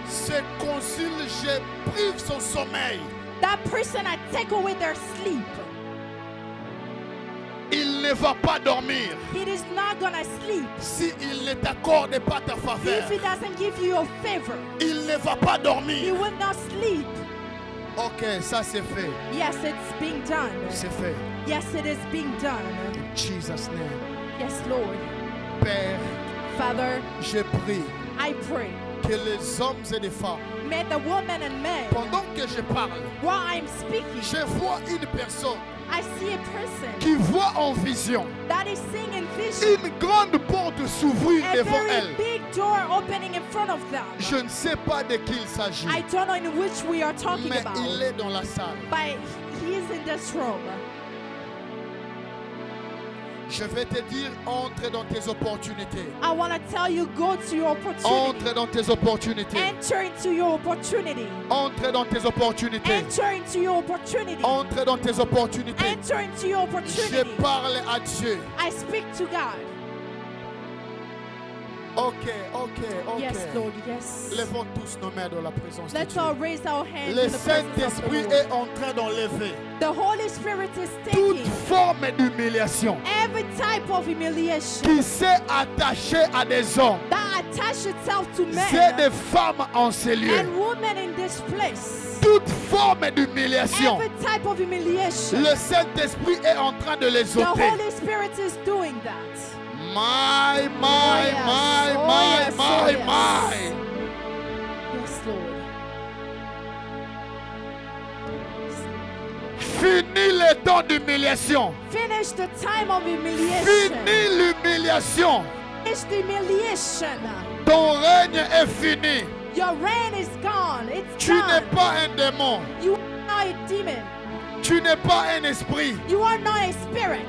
ce concile, je prive son sommeil. that person I take away their sleep. Il ne va pas dormir It is not gonna sleep si il ne t'accorde pas ta faveur. if it doesn't give you your favor. Il ne va pas You dormir. will not sleep. Ok, ça c'est fait. Yes, it's being done. C'est fait. Yes, it is being done. In Jesus' name. Yes, Lord. Père, Father, je prie I pray. que les hommes et les femmes, May the women and men, pendant que je parle, while I'm speaking, je vois une personne I see a person qui voit en vision that is seeing in vision une grande porte s'ouvrir a devant very elle. big door opening in front of them. Je ne sais pas de qui il s'agit, I don't know in which we are talking mais about, il est dans la salle. but he is in this room. Je vais te dire, entre dans tes opportunités. I want to tell you, go to your opportunity. Entre dans tes opportunités. Enter into your opportunity. Entre dans tes opportunités. Enter into your opportunity. Entre dans tes opportunités. Enter into your Je opportunity. parle à Dieu. I speak to God. Ok, ok, ok. Yes, Lord, yes. Levons tous nos mains dans la présence de Let's Dieu. all raise our hands Le in the presence of the Saint-Esprit Lord. est en train d'enlever The Holy Spirit is toute taking forme d'humiliation every type of humiliation qui s'est attachée à des hommes that attach itself to et men des femmes en ces lieux. and women in this place. Toute forme d'humiliation, Every type of humiliation. le Saint-Esprit est en train de les The ôter. Holy Spirit is doing that. My, Oh, yes. Oh, yes. my. Yes, Lord. Fini le temps d'humiliation. Finish the time of humiliation. Fini l'humiliation. Finish the humiliation. Ton règne est fini. Your reign is gone. It's Tu n'es done. pas un démon. You are not a demon. Tu n'es pas un esprit. You are not a spirit.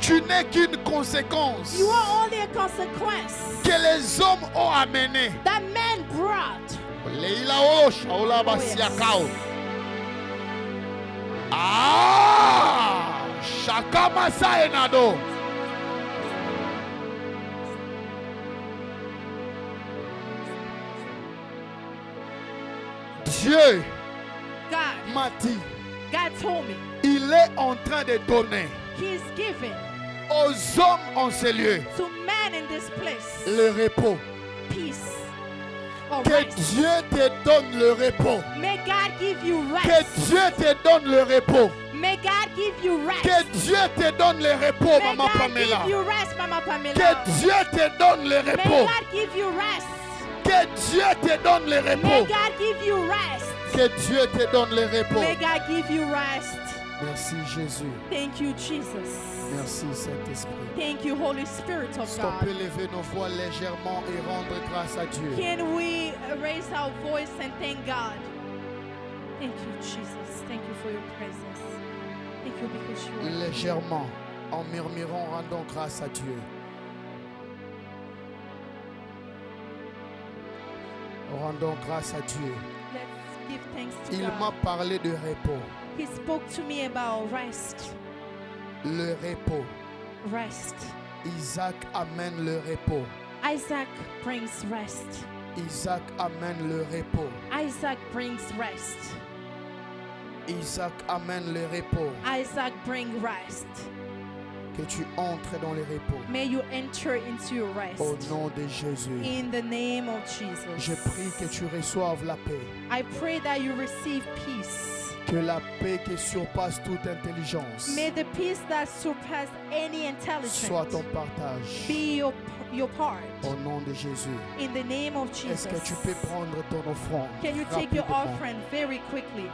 Tu n'es qu'une conséquence You are only a consequence que les hommes ont amené. that man brought. Leila o shaula basiakao. Ah, shakama saenado. Dieu God, m'a dit, God told me il est en train de donner He is giving aux hommes en ce lieu to man in this place le repos. peace or Que rest. Dieu te donne le repos. May God give you Que rest. Dieu te donne le repos. May God give you rest. Que Dieu te donne le repos, May Maman God Pamela. give you rest, Mama Pamela. Que Dieu te donne le May repos. God give you rest. Que Dieu te donne le May repos. God give you rest. Que Dieu te donne le repos. May God give you rest. Merci Jésus. Thank you, Jesus. Merci Saint-Esprit. Thank you, Holy Spirit of Est-ce qu'on peut God. lever nos voix légèrement et rendre grâce à Dieu? Can we raise our voice and thank God? Thank you, Jesus. Thank you for your presence. Thank you because you are here. Légèrement, en murmurant, rendons grâce à Dieu. Rendons grâce à Dieu. Let's give thanks to Il m'a God. parlé de repos. He spoke to me about rest. Le repos. Rest. Isaac amène le repos. Isaac brings rest. Isaac amène le repos. Isaac brings rest. Isaac amène le repos. Isaac brings rest. Que tu entres dans le repos. May you enter into your rest. Au nom de Jésus. In the name of Jesus. Je prie que tu reçoives la paix. I pray that you receive peace. Que la paix qui surpasse toute intelligence May the peace that surpasses any soit ton intelligence partage. be your part. Au nom de Jésus. In the name of Est-ce Jesus. que tu peux prendre ton offrande Can you take your rapidement? offering very quickly?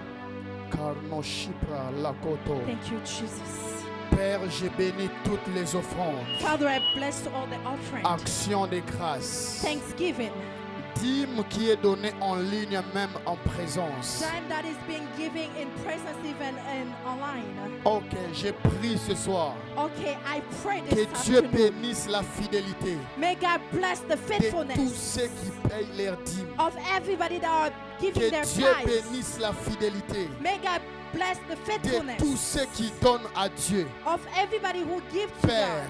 Karno Shipra Lakoto. Thank you, Jesus. Père, j'ai béni toutes les offrandes. Father, I bless all the offering. Action de grâce. Thanksgiving. Dîme qui est donnée en ligne, même en présence. Time that is being given in presence even and online. Ok, j'ai pris ce soir. Okay, I pray Que this Dieu afternoon. bénisse la fidélité May God bless the de tous faithfulness ceux qui payent leurs dîmes. of everybody that are giving Que their Dieu tithes. bénisse la fidélité May God bless the de faithfulness tous ceux qui donnent à Dieu. of everybody who gives to Père,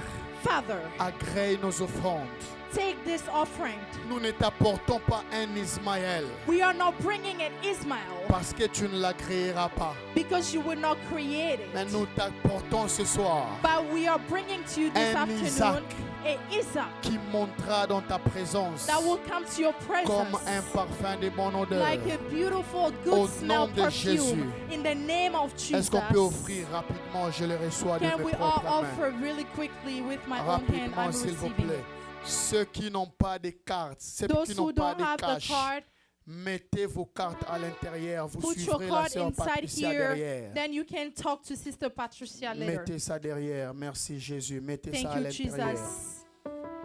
God. Father, agrée nos offrandes. take this offering. Nous ne t'apportons pas un Ismaël We are not bringing an Ismail parce que tu ne l'agréeras pas. because you will not create Mais it. nous t'apportons ce soir But we are bringing to you this Un afternoon Isaac. a Isaac qui montera dans ta présence that will come to your comme presence un parfum de bonne odeur. like a beautiful, Au good smell nom de perfume. Jésus. In the name of Est-ce Jesus. qu'on peut offrir rapidement? Je le reçois de Can mes we all propres offer mains. really quickly with my own hand? Rapidement, I'm s'il vous receiving plaît. Ceux qui n'ont pas de cartes, ceux Those qui who n'ont pas don't de have the cash, card, mettez vos cartes à l'intérieur. Vous put your suivrez la card sœur inside Patricia here. derrière. Then you can talk to Sister Patricia later. Mettez ça derrière. Merci Jésus. Mettez Thank ça à you, l'intérieur. Jesus.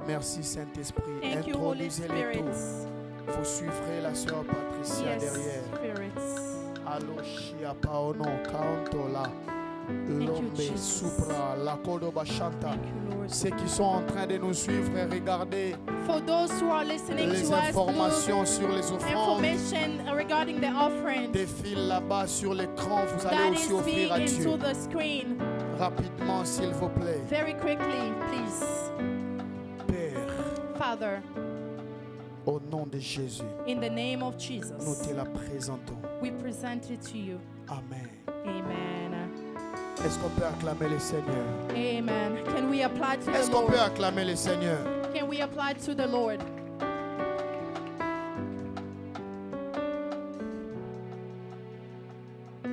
Merci Saint-Esprit. Thank you, Holy Introduisez-les Spirit. tous. Vous suivrez la sœur Patricia Yes, derrière. Spirit. Aloshia paono kantola. Lombe Jesus. supra la kodoba shanta. Thank you, Lord. Ceux qui sont en train de nous suivre, regardez For those who are listening les to us, look, informations sur les offrandes. information regarding the offering Défile là-bas sur l'écran. Vous allez that aussi is offrir being à Dieu. into the screen. Rapidement, s'il vous plaît. Very quickly, please. Père, Father, au nom de Jésus, in the name of nous Jesus, te la présentons. we present it to you. Amen. Amen. Est-ce qu'on peut acclamer le Seigneur? Amen. Can we apply to Est-ce the qu'on peut Lord? acclamer le Seigneur? Can we apply to the Lord?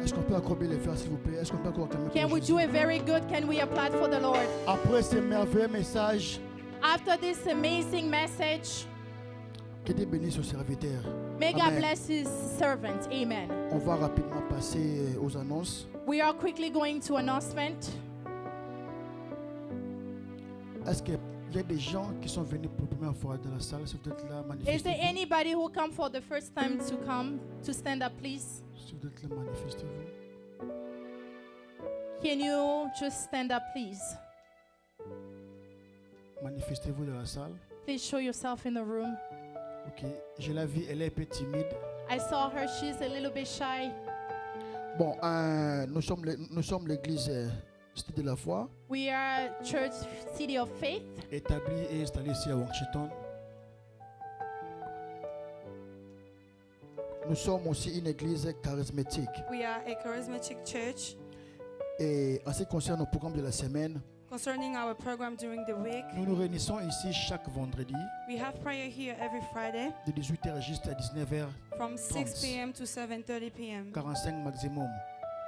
Est-ce qu'on peut accrocher les faire, s'il vous plaît? Est-ce qu'on peut encore acclamer pour Can we Jésus? do it very good? Can we apply for the Lord? Après ce merveilleux message, After this amazing message, Que Dieu bénisse au serviteur. may God Amen. bless his servant. Amen. On va rapidement passer aux annonces. We are quickly going to announcement. Est-ce qu'il y a des gens qui sont venus pour la première fois dans la salle? Si vous êtes là, Is there manifestez-vous. anybody who come for the first time to come to stand up, please? Si vous êtes là, manifestez-vous. Can you just stand up, please? Manifestez-vous dans la salle. Please show yourself in the room. Ok. Je l'ai vue, elle est un peu timide. I saw her. She's a little bit shy. Bon, nous sommes l'église Cité de la foi, We are Church City of Faith. établie et installée ici à Washington. Nous sommes aussi une église charismatique. We are a charismatic church. Et en ce qui concerne nos programmes de la semaine, Concerning our program during the week, nous nous réunissons ici chaque vendredi we have prayer here every Friday de 18h jusqu'à 19h, from 6 Trans. p.m. to 7:30 p.m. 45 maximum.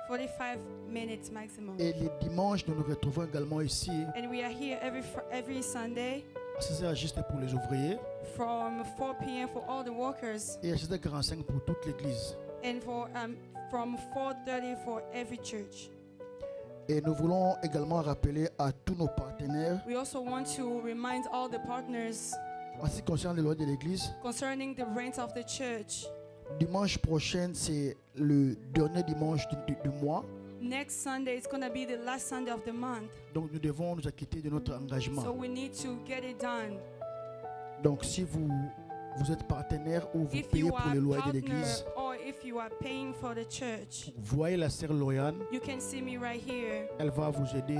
45 minutes maximum. Et les dimanches, nous nous retrouvons également ici And we are here every Sunday à 16h juste pour les ouvriers from 4 p.m. for all the workers et à 16h45 pour toute l'église. and from 4:30 for every church. Et nous voulons également rappeler à tous nos partenaires, We also want to remind all the partners en ce qui concerne les lois de l'église, concerning the rent of the church. dimanche prochain, c'est le dernier dimanche du mois. Next Sunday is going to be the last Sunday of the month. Donc nous devons nous acquitter de notre engagement. So we need to get it done. Donc si vous êtes partenaire ou vous If payez you pour are les lois de partner l'église, or if you are paying for the church, voyez la sœur Lauriane, you can see me right here. elle va vous aider